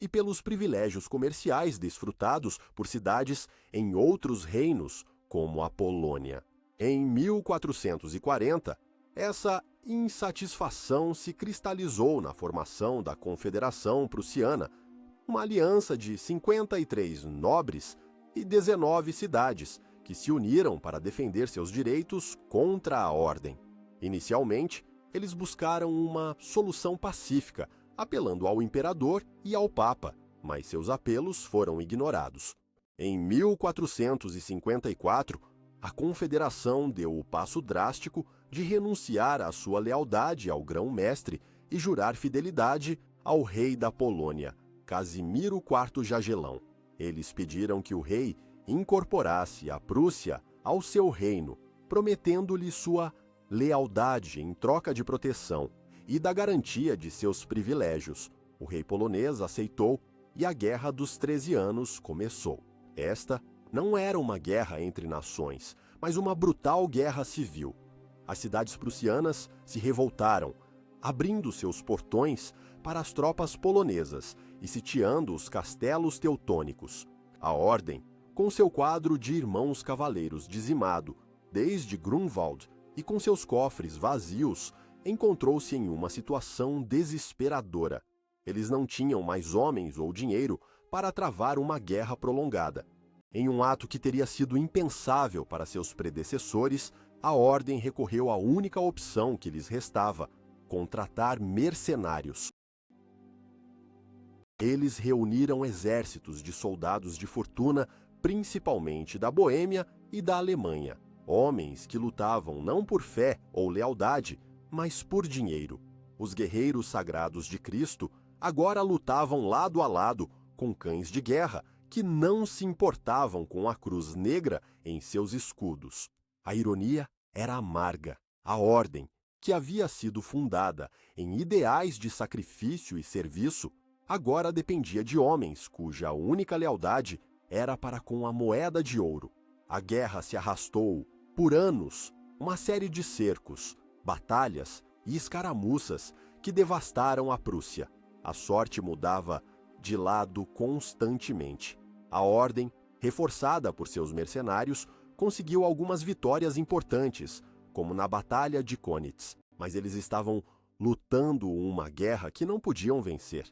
e pelos privilégios comerciais desfrutados por cidades em outros reinos, como a Polônia. Em 1440, essa insatisfação se cristalizou na formação da Confederação Prussiana, uma aliança de 53 nobres e 19 cidades que se uniram para defender seus direitos contra a ordem. Inicialmente, eles buscaram uma solução pacífica, apelando ao imperador e ao papa, mas seus apelos foram ignorados. Em 1454, a Confederação deu o passo drástico de renunciar à sua lealdade ao grão-mestre e jurar fidelidade ao rei da Polônia, Casimiro IV Jagelão. Eles pediram que o rei incorporasse a Prússia ao seu reino, prometendo-lhe sua lealdade em troca de proteção e da garantia de seus privilégios. O rei polonês aceitou e a Guerra dos 13 Anos começou. Esta não era uma guerra entre nações, mas uma brutal guerra civil. As cidades prussianas se revoltaram, abrindo seus portões para as tropas polonesas e sitiando os castelos teutônicos. A ordem, com seu quadro de irmãos cavaleiros dizimado desde Grunwald e com seus cofres vazios, encontrou-se em uma situação desesperadora. Eles não tinham mais homens ou dinheiro para travar uma guerra prolongada. Em um ato que teria sido impensável para seus predecessores, a ordem recorreu à única opção que lhes restava: contratar mercenários. Eles reuniram exércitos de soldados de fortuna, principalmente da Boêmia e da Alemanha. Homens que lutavam não por fé ou lealdade, mas por dinheiro. Os guerreiros sagrados de Cristo agora lutavam lado a lado com cães de guerra que não se importavam com a cruz negra em seus escudos. A ironia era amarga. A ordem, que havia sido fundada em ideais de sacrifício e serviço, agora dependia de homens cuja única lealdade era para com a moeda de ouro. A guerra se arrastou por anos, uma série de cercos, batalhas e escaramuças que devastaram a Prússia. A sorte mudava de lado constantemente. A ordem, reforçada por seus mercenários, conseguiu algumas vitórias importantes, como na Batalha de Konitz, mas eles estavam lutando uma guerra que não podiam vencer.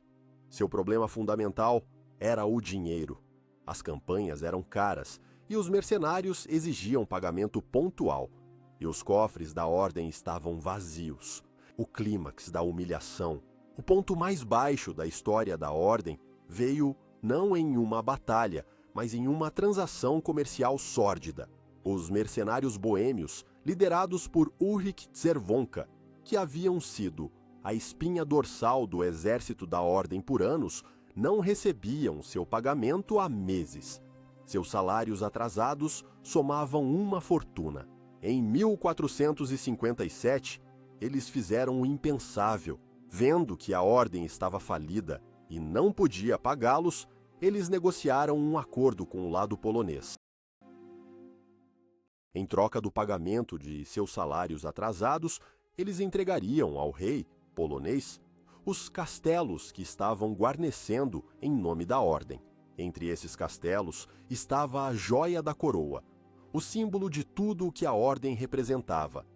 Seu problema fundamental era o dinheiro. As campanhas eram caras e os mercenários exigiam pagamento pontual, e os cofres da ordem estavam vazios. O clímax da humilhação, o ponto mais baixo da história da ordem, veio não em uma batalha, mas em uma transação comercial sórdida. Os mercenários boêmios, liderados por Ulrich Czerwonka, que haviam sido a espinha dorsal do exército da ordem por anos, não recebiam seu pagamento há meses. Seus salários atrasados somavam uma fortuna. Em 1457, eles fizeram o impensável. Vendo que a ordem estava falida e não podia pagá-los, eles negociaram um acordo com o lado polonês. Em troca do pagamento de seus salários atrasados, eles entregariam ao rei polonês os castelos que estavam guarnecendo em nome da ordem. Entre esses castelos estava a joia da coroa, o símbolo de tudo o que a ordem representava,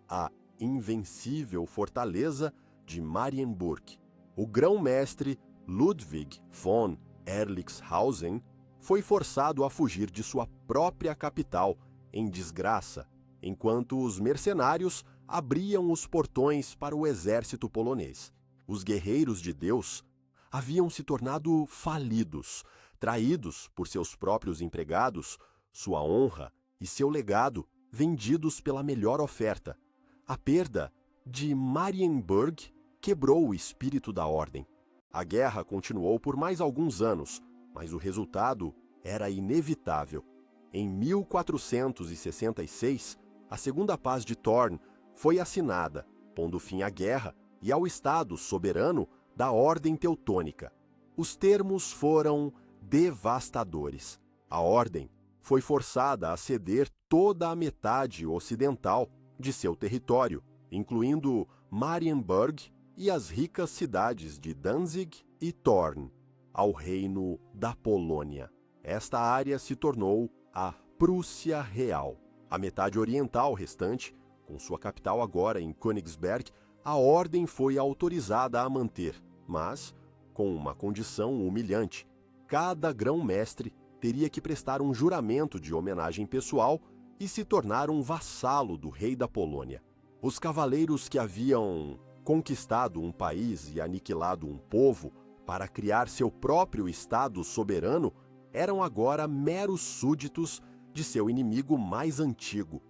a invencível fortaleza de Marienburg. O grão-mestre Ludwig von Erlichshausen foi forçado a fugir de sua própria capital em desgraça, enquanto os mercenários abriam os portões para o exército polonês. Os guerreiros de Deus haviam se tornado falidos, traídos por seus próprios empregados, sua honra e seu legado vendidos pela melhor oferta. A perda de Marienburg quebrou o espírito da ordem. A guerra continuou por mais alguns anos, mas o resultado era inevitável. Em 1466, a Segunda Paz de Thorn foi assinada, pondo fim à guerra e ao Estado soberano da Ordem Teutônica. Os termos foram devastadores. A Ordem foi forçada a ceder toda a metade ocidental de seu território, incluindo Marienburg e as ricas cidades de Danzig e Thorn, ao Reino da Polônia. Esta área se tornou a Prússia Real. A metade oriental restante, com sua capital agora em Königsberg, a ordem foi autorizada a manter, mas com uma condição humilhante. Cada grão-mestre teria que prestar um juramento de homenagem pessoal e se tornar um vassalo do rei da Polônia. Os cavaleiros que haviam conquistado um país e aniquilado um povo para criar seu próprio estado soberano eram agora meros súditos de seu inimigo mais antigo.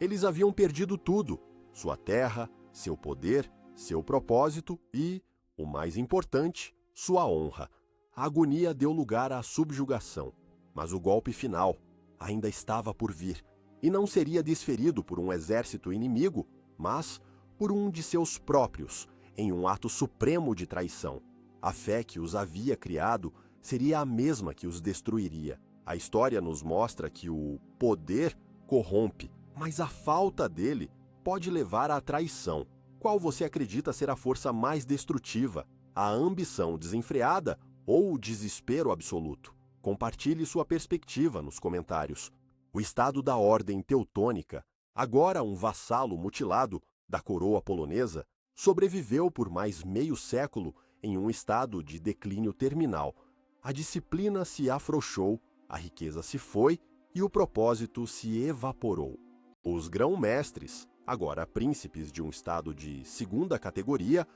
Eles haviam perdido tudo: sua terra, seu poder, seu propósito e, o mais importante, sua honra. A agonia deu lugar à subjugação, mas o golpe final ainda estava por vir, e não seria desferido por um exército inimigo, mas por um de seus próprios, em um ato supremo de traição. A fé que os havia criado seria a mesma que os destruiria. A história nos mostra que o poder corrompe, mas a falta dele pode levar à traição. Qual você acredita ser a força mais destrutiva? A ambição desenfreada ou o desespero absoluto? Compartilhe sua perspectiva nos comentários. O Estado da Ordem Teutônica, agora um vassalo mutilado da coroa polonesa, sobreviveu por mais meio século em um estado de declínio terminal. A disciplina se afrouxou, a riqueza se foi e o propósito se evaporou. Os grão-mestres, agora príncipes de um estado de segunda categoria,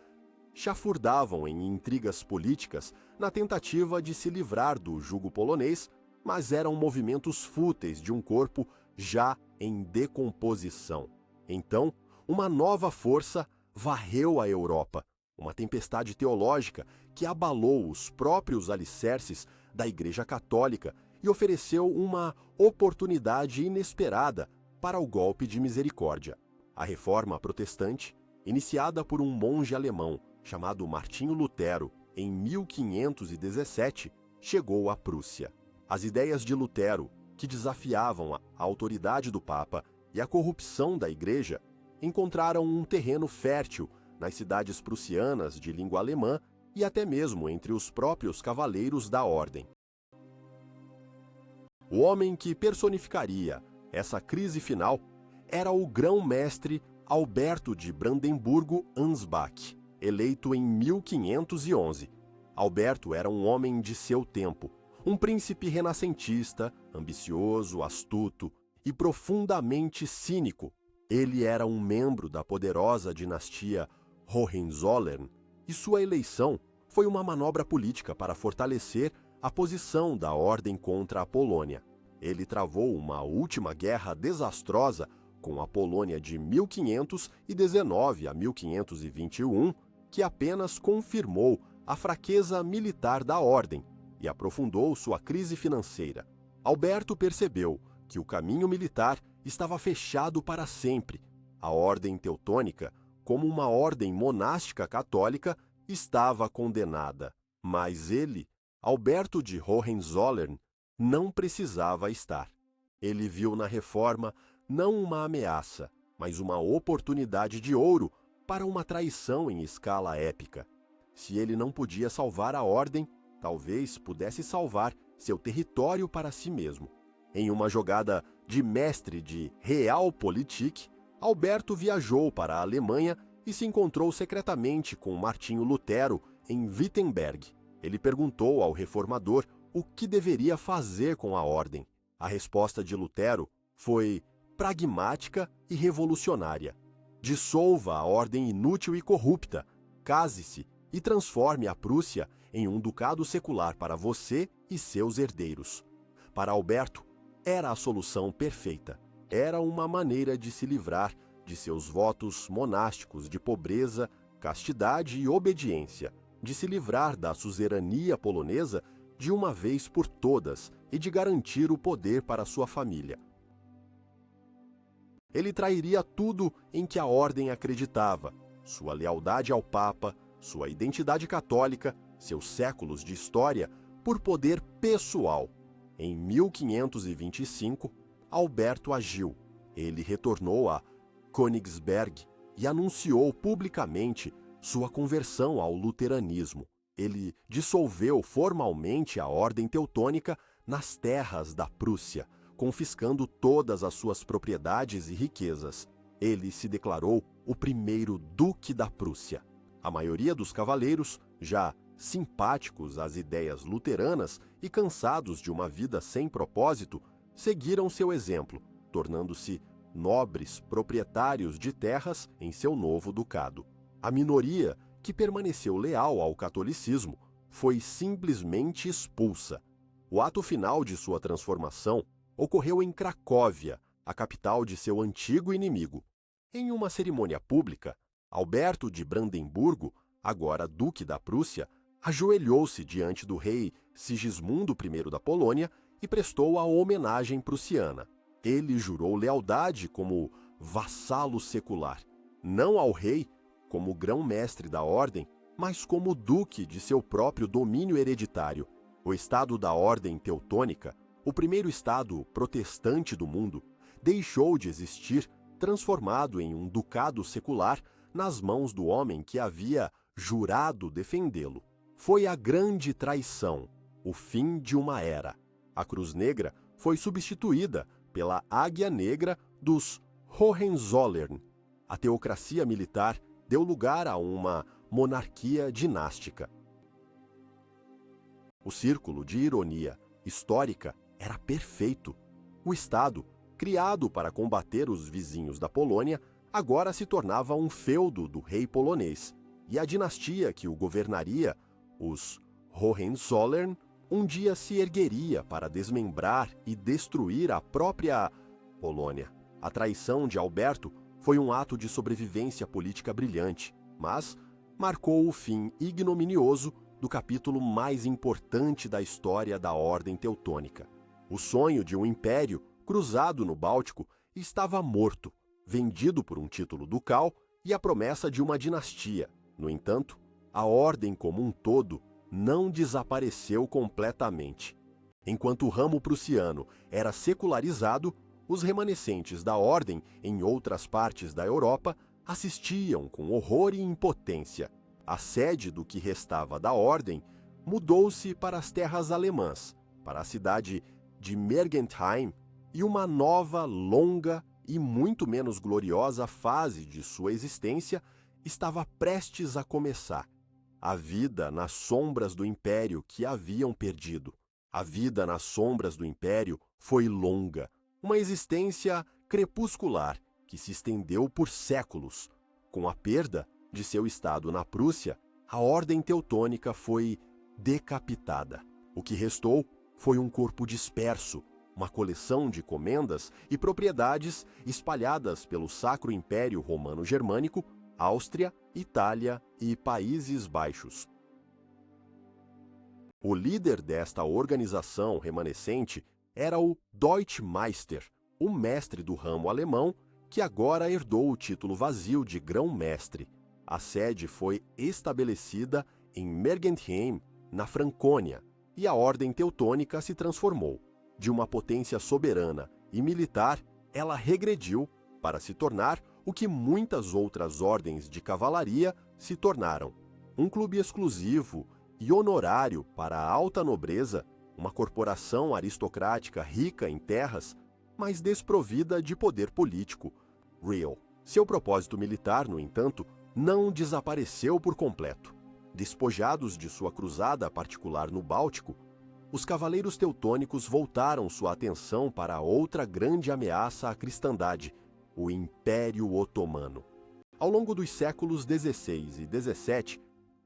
chafurdavam em intrigas políticas na tentativa de se livrar do jugo polonês, mas eram movimentos fúteis de um corpo já em decomposição. Então, uma nova força varreu a Europa, uma tempestade teológica que abalou os próprios alicerces da Igreja Católica e ofereceu uma oportunidade inesperada para o golpe de misericórdia. A Reforma Protestante, iniciada por um monge alemão chamado Martinho Lutero em 1517, chegou à Prússia. As ideias de Lutero, que desafiavam a autoridade do Papa e a corrupção da Igreja, encontraram um terreno fértil nas cidades prussianas de língua alemã e até mesmo entre os próprios cavaleiros da Ordem. O homem que personificaria essa crise final era o grão-mestre Alberto de Brandemburgo-Ansbach, eleito em 1511. Alberto era um homem de seu tempo, um príncipe renascentista, ambicioso, astuto e profundamente cínico. Ele era um membro da poderosa dinastia Hohenzollern e sua eleição foi uma manobra política para fortalecer a posição da Ordem contra a Polônia. Ele travou uma última guerra desastrosa com a Polônia de 1519 a 1521, que apenas confirmou a fraqueza militar da Ordem e aprofundou sua crise financeira. Alberto percebeu que o caminho militar estava fechado para sempre. A Ordem Teutônica, como uma ordem monástica católica, estava condenada. Mas ele, Alberto de Hohenzollern, não precisava estar. Ele viu na reforma não uma ameaça, mas uma oportunidade de ouro para uma traição em escala épica. Se ele não podia salvar a ordem, talvez pudesse salvar seu território para si mesmo. Em uma jogada de mestre de realpolitik, Alberto viajou para a Alemanha e se encontrou secretamente com Martinho Lutero em Wittenberg. Ele perguntou ao reformador o que deveria fazer com a ordem. A resposta de Lutero foi pragmática e revolucionária. Dissolva a ordem inútil e corrupta, case-se e transforme a Prússia em um ducado secular para você e seus herdeiros. Para Alberto, era a solução perfeita. Era uma maneira de se livrar de seus votos monásticos de pobreza, castidade e obediência, de se livrar da suzerania polonesa de uma vez por todas e de garantir o poder para sua família. Ele trairia tudo em que a ordem acreditava: sua lealdade ao Papa, sua identidade católica, seus séculos de história, por poder pessoal. Em 1525, Alberto agiu. Ele retornou a Königsberg e anunciou publicamente sua conversão ao luteranismo. Ele dissolveu formalmente a Ordem Teutônica nas terras da Prússia, confiscando todas as suas propriedades e riquezas. Ele se declarou o primeiro Duque da Prússia. A maioria dos cavaleiros, já simpáticos às ideias luteranas e cansados de uma vida sem propósito, seguiram seu exemplo, tornando-se nobres proprietários de terras em seu novo ducado. A minoria, que permaneceu leal ao catolicismo, foi simplesmente expulsa. O ato final de sua transformação ocorreu em Cracóvia, a capital de seu antigo inimigo. Em uma cerimônia pública, Alberto de Brandemburgo, agora Duque da Prússia, ajoelhou-se diante do rei Sigismundo I da Polônia e prestou a homenagem prussiana. Ele jurou lealdade como vassalo secular, não ao rei como grão-mestre da ordem, mas como duque de seu próprio domínio hereditário. O Estado da Ordem Teutônica, o primeiro Estado protestante do mundo, deixou de existir, transformado em um ducado secular nas mãos do homem que havia jurado defendê-lo. Foi a grande traição, o fim de uma era. A Cruz Negra foi substituída pela Águia Negra dos Hohenzollern. A teocracia militar deu lugar a uma monarquia dinástica. O círculo de ironia histórica era perfeito. O Estado, criado para combater os vizinhos da Polônia, agora se tornava um feudo do rei polonês, e a dinastia que o governaria, os Hohenzollern, um dia se ergueria para desmembrar e destruir a própria Polônia. A traição de Alberto foi um ato de sobrevivência política brilhante, mas marcou o fim ignominioso do capítulo mais importante da história da Ordem Teutônica. O sonho de um império cruzado no Báltico estava morto, vendido por um título ducal e a promessa de uma dinastia. No entanto, a ordem como um todo não desapareceu completamente. Enquanto o ramo prussiano era secularizado, os remanescentes da ordem em outras partes da Europa assistiam com horror e impotência. A sede do que restava da ordem mudou-se para as terras alemãs, para a cidade de Mergentheim, e uma nova, longa e muito menos gloriosa fase de sua existência estava prestes a começar. A vida nas sombras do império que haviam perdido. A vida nas sombras do império foi longa, uma existência crepuscular que se estendeu por séculos. Com a perda de seu estado na Prússia, a ordem teutônica foi decapitada. O que restou foi um corpo disperso, uma coleção de comendas e propriedades espalhadas pelo Sacro Império Romano-Germânico, Áustria, Itália e Países Baixos. O líder desta organização remanescente era o Deutschmeister, o mestre do ramo alemão, que agora herdou o título vazio de grão-mestre. A sede foi estabelecida em Mergentheim, na Francônia, e a ordem teutônica se transformou. De uma potência soberana e militar, ela regrediu para se tornar o que muitas outras ordens de cavalaria se tornaram: um clube exclusivo e honorário para a alta nobreza, uma corporação aristocrática rica em terras, mas desprovida de poder político. Real. Seu propósito militar, no entanto, não desapareceu por completo. Despojados de sua cruzada particular no Báltico, os cavaleiros teutônicos voltaram sua atenção para outra grande ameaça à cristandade, o Império Otomano. Ao longo dos séculos XVI e XVII,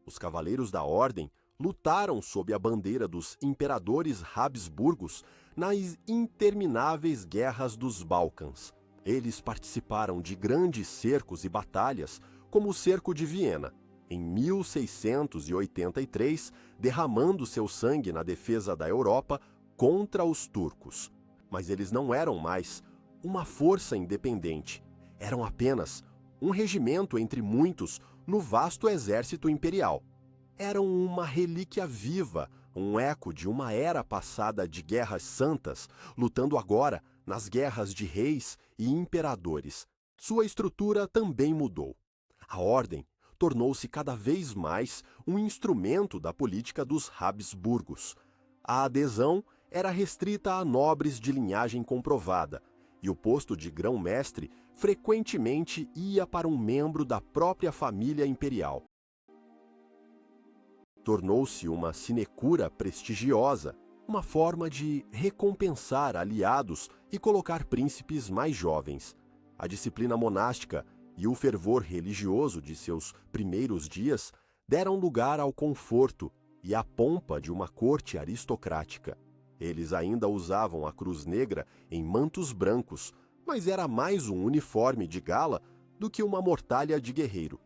os cavaleiros da Ordem lutaram sob a bandeira dos imperadores Habsburgos nas intermináveis guerras dos Balcãs. Eles participaram de grandes cercos e batalhas, como o Cerco de Viena, em 1683, derramando seu sangue na defesa da Europa contra os turcos. Mas eles não eram mais uma força independente. Eram apenas um regimento entre muitos no vasto exército imperial. Eram uma relíquia viva, um eco de uma era passada de guerras santas, lutando agora nas guerras de reis e imperadores. Sua estrutura também mudou. A ordem tornou-se cada vez mais um instrumento da política dos Habsburgos. A adesão era restrita a nobres de linhagem comprovada, e o posto de grão-mestre frequentemente ia para um membro da própria família imperial. Tornou-se uma sinecura prestigiosa, uma forma de recompensar aliados e colocar príncipes mais jovens. A disciplina monástica e o fervor religioso de seus primeiros dias deram lugar ao conforto e à pompa de uma corte aristocrática. Eles ainda usavam a cruz negra em mantos brancos, mas era mais um uniforme de gala do que uma mortalha de guerreiro.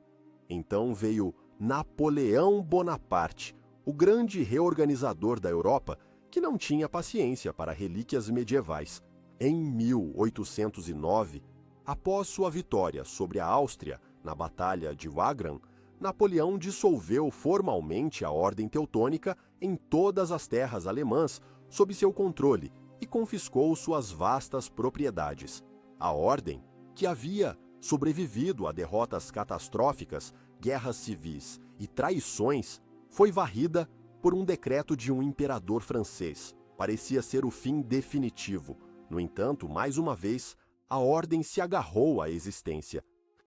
Então veio Napoleão Bonaparte, o grande reorganizador da Europa, que não tinha paciência para relíquias medievais. Em 1809, após sua vitória sobre a Áustria na Batalha de Wagram, Napoleão dissolveu formalmente a Ordem Teutônica em todas as terras alemãs sob seu controle e confiscou suas vastas propriedades. A Ordem, que havia sobrevivido a derrotas catastróficas, guerras civis e traições, foi varrida por um decreto de um imperador francês. Parecia ser o fim definitivo. No entanto, mais uma vez, a ordem se agarrou à existência.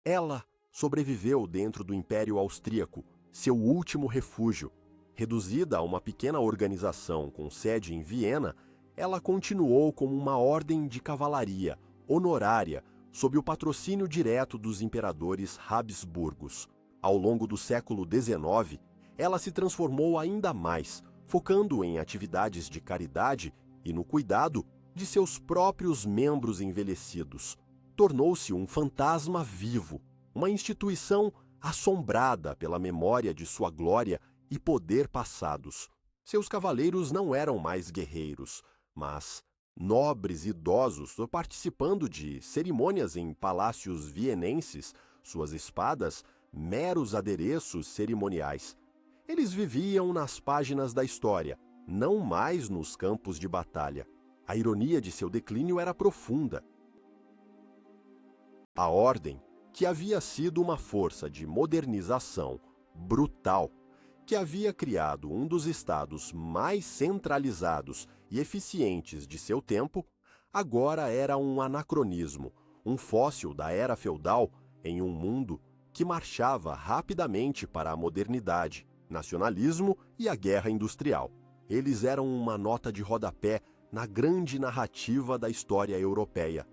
Ela sobreviveu dentro do Império Austríaco, seu último refúgio. Reduzida a uma pequena organização com sede em Viena, ela continuou como uma ordem de cavalaria, honorária, sob o patrocínio direto dos imperadores Habsburgos. Ao longo do século XIX, ela se transformou ainda mais, focando em atividades de caridade e no cuidado de seus próprios membros envelhecidos. Tornou-se um fantasma vivo, uma instituição assombrada pela memória de sua glória e poder passados. Seus cavaleiros não eram mais guerreiros, mas nobres idosos participando de cerimônias em palácios vienenses, suas espadas meros adereços cerimoniais. Eles viviam nas páginas da história, não mais nos campos de batalha. A ironia de seu declínio era profunda. A Ordem, que havia sido uma força de modernização brutal, que havia criado um dos estados mais centralizados e eficientes de seu tempo, agora era um anacronismo, um fóssil da era feudal em um mundo que marchava rapidamente para a modernidade, nacionalismo e a guerra industrial. Eles eram uma nota de rodapé na grande narrativa da história europeia.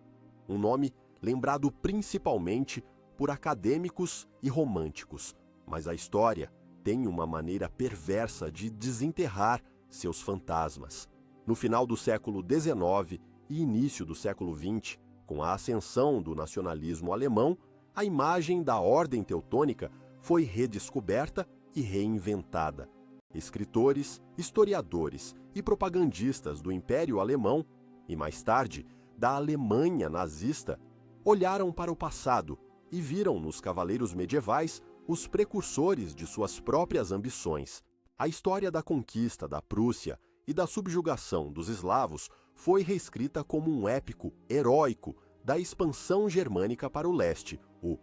Um nome lembrado principalmente por acadêmicos e românticos, mas a história tem uma maneira perversa de desenterrar seus fantasmas. No final do século XIX e início do século XX, com a ascensão do nacionalismo alemão, a imagem da Ordem Teutônica foi redescoberta e reinventada. Escritores, historiadores e propagandistas do Império Alemão, e mais tarde da Alemanha nazista, olharam para o passado e viram nos cavaleiros medievais os precursores de suas próprias ambições. A história da conquista da Prússia e da subjugação dos eslavos foi reescrita como um épico heróico da expansão germânica para o leste, o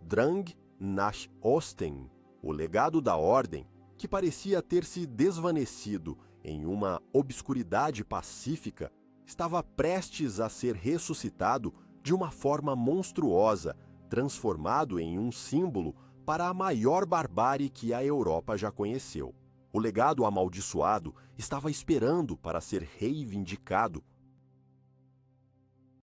Drang nach Osten, o legado da Ordem, que parecia ter se desvanecido em uma obscuridade pacífica, estava prestes a ser ressuscitado de uma forma monstruosa, transformado em um símbolo para a maior barbárie que a Europa já conheceu. O legado amaldiçoado estava esperando para ser reivindicado.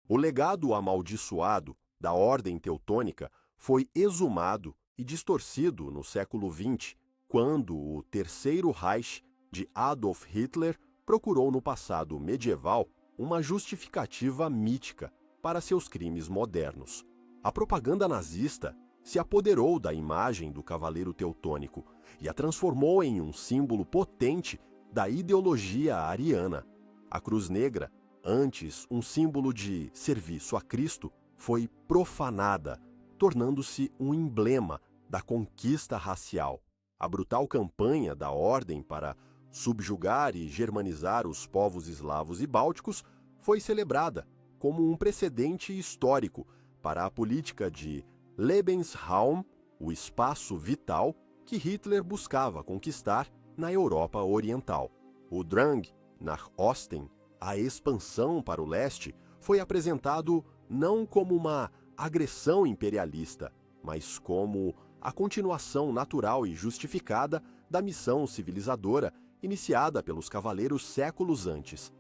O legado amaldiçoado da Ordem Teutônica foi exumado e distorcido no século XX, quando o Terceiro Reich de Adolf Hitler procurou no passado medieval uma justificativa mítica para seus crimes modernos. A propaganda nazista se apoderou da imagem do cavaleiro teutônico e a transformou em um símbolo potente da ideologia ariana. A cruz negra, antes um símbolo de serviço a Cristo, foi profanada, tornando-se um emblema da conquista racial. A brutal campanha da Ordem para subjugar e germanizar os povos eslavos e bálticos foi celebrada como um precedente histórico para a política de Lebensraum, o espaço vital que Hitler buscava conquistar na Europa Oriental. O Drang nach Osten, a expansão para o leste, foi apresentado não como uma agressão imperialista, mas como a continuação natural e justificada da missão civilizadora iniciada pelos cavaleiros séculos antes.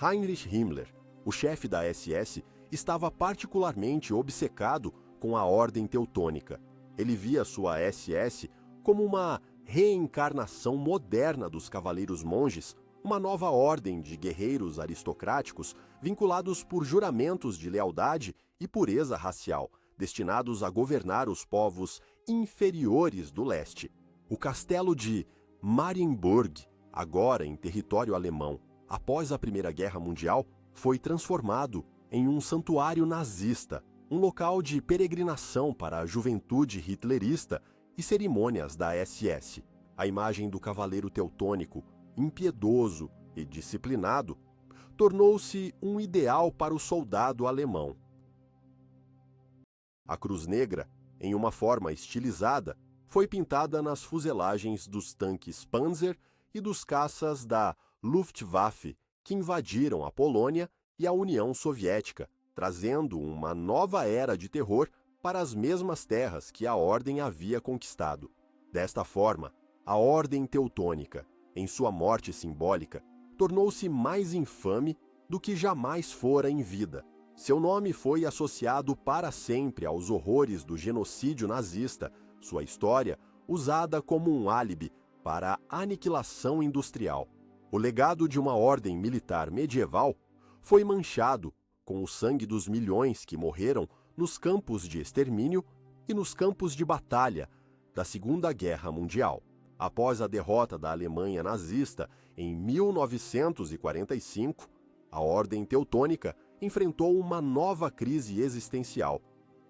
Heinrich Himmler, o chefe da SS, estava particularmente obcecado com a Ordem Teutônica. Ele via sua SS como uma reencarnação moderna dos cavaleiros monges, uma nova ordem de guerreiros aristocráticos vinculados por juramentos de lealdade e pureza racial, destinados a governar os povos inferiores do leste. O castelo de Marienburg, agora em território alemão, após a Primeira Guerra Mundial, foi transformado em um santuário nazista, um local de peregrinação para a juventude hitlerista e cerimônias da SS. A imagem do cavaleiro teutônico, impiedoso e disciplinado, tornou-se um ideal para o soldado alemão. A cruz negra, em uma forma estilizada, foi pintada nas fuselagens dos tanques Panzer e dos caças da Luftwaffe que invadiram a Polônia e a União Soviética, trazendo uma nova era de terror para as mesmas terras que a Ordem havia conquistado. Desta forma, a Ordem Teutônica, em sua morte simbólica, tornou-se mais infame do que jamais fora em vida. Seu nome foi associado para sempre aos horrores do genocídio nazista, sua história usada como um álibi para a aniquilação industrial. O legado de uma ordem militar medieval foi manchado com o sangue dos milhões que morreram nos campos de extermínio e nos campos de batalha da Segunda Guerra Mundial. Após a derrota da Alemanha nazista em 1945, a Ordem Teutônica enfrentou uma nova crise existencial.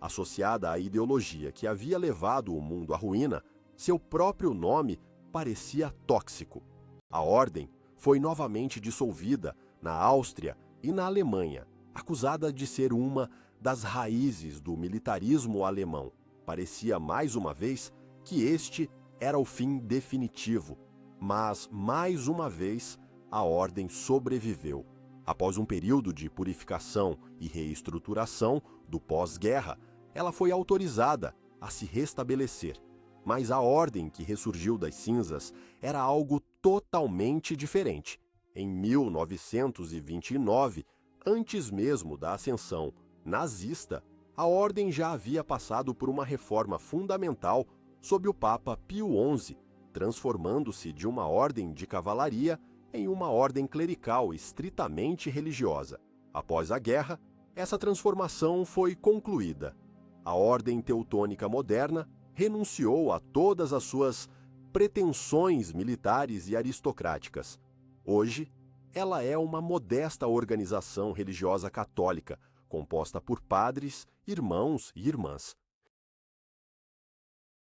Associada à ideologia que havia levado o mundo à ruína, seu próprio nome parecia tóxico. A Ordem foi novamente dissolvida na Áustria e na Alemanha, acusada de ser uma das raízes do militarismo alemão. Parecia mais uma vez que este era o fim definitivo, mas mais uma vez a ordem sobreviveu. Após um período de purificação e reestruturação do pós-guerra, ela foi autorizada a se restabelecer. Mas a ordem que ressurgiu das cinzas era algo totalmente diferente. Em 1929, antes mesmo da ascensão nazista, a ordem já havia passado por uma reforma fundamental sob o Papa Pio XI, transformando-se de uma ordem de cavalaria em uma ordem clerical estritamente religiosa. Após a guerra, essa transformação foi concluída. A ordem teutônica moderna renunciou a todas as suas pretensões militares e aristocráticas. Hoje, ela é uma modesta organização religiosa católica, composta por padres, irmãos e irmãs.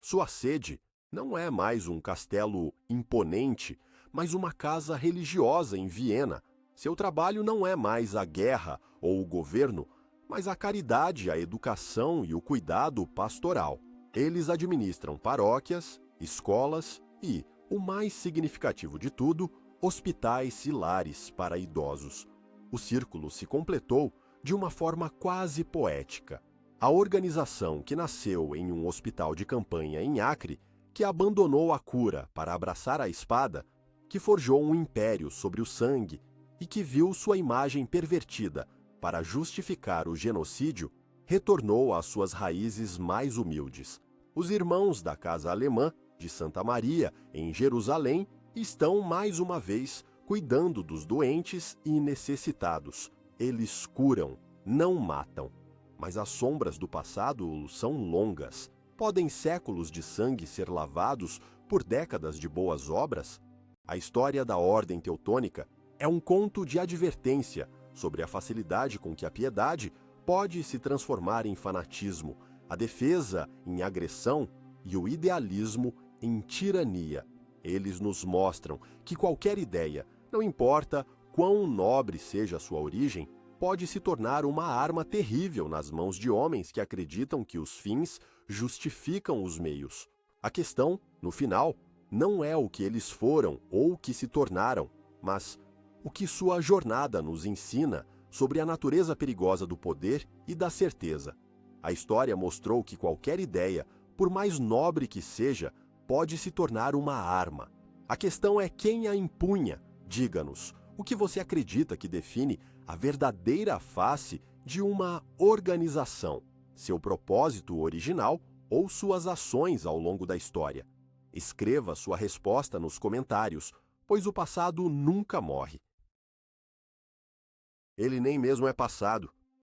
Sua sede não é mais um castelo imponente, mas uma casa religiosa em Viena. Seu trabalho não é mais a guerra ou o governo, mas a caridade, a educação e o cuidado pastoral. Eles administram paróquias, escolas e, o mais significativo de tudo, hospitais e lares para idosos. O círculo se completou de uma forma quase poética. A organização que nasceu em um hospital de campanha em Acre, que abandonou a cura para abraçar a espada, que forjou um império sobre o sangue e que viu sua imagem pervertida para justificar o genocídio, retornou às suas raízes mais humildes. Os irmãos da Casa Alemã de Santa Maria, em Jerusalém, estão mais uma vez cuidando dos doentes e necessitados. Eles curam, não matam. Mas as sombras do passado são longas. Podem séculos de sangue ser lavados por décadas de boas obras? A história da Ordem Teutônica é um conto de advertência sobre a facilidade com que a piedade pode se transformar em fanatismo, a defesa em agressão e o idealismo em tirania. Eles nos mostram que qualquer ideia, não importa quão nobre seja a sua origem, pode se tornar uma arma terrível nas mãos de homens que acreditam que os fins justificam os meios. A questão, no final, não é o que eles foram ou o que se tornaram, mas o que sua jornada nos ensina sobre a natureza perigosa do poder e da certeza. A história mostrou que qualquer ideia, por mais nobre que seja, pode se tornar uma arma. A questão é quem a empunha. Diga-nos, o que você acredita que define a verdadeira face de uma organização, seu propósito original ou suas ações ao longo da história? Escreva sua resposta nos comentários, pois o passado nunca morre. Ele nem mesmo é passado,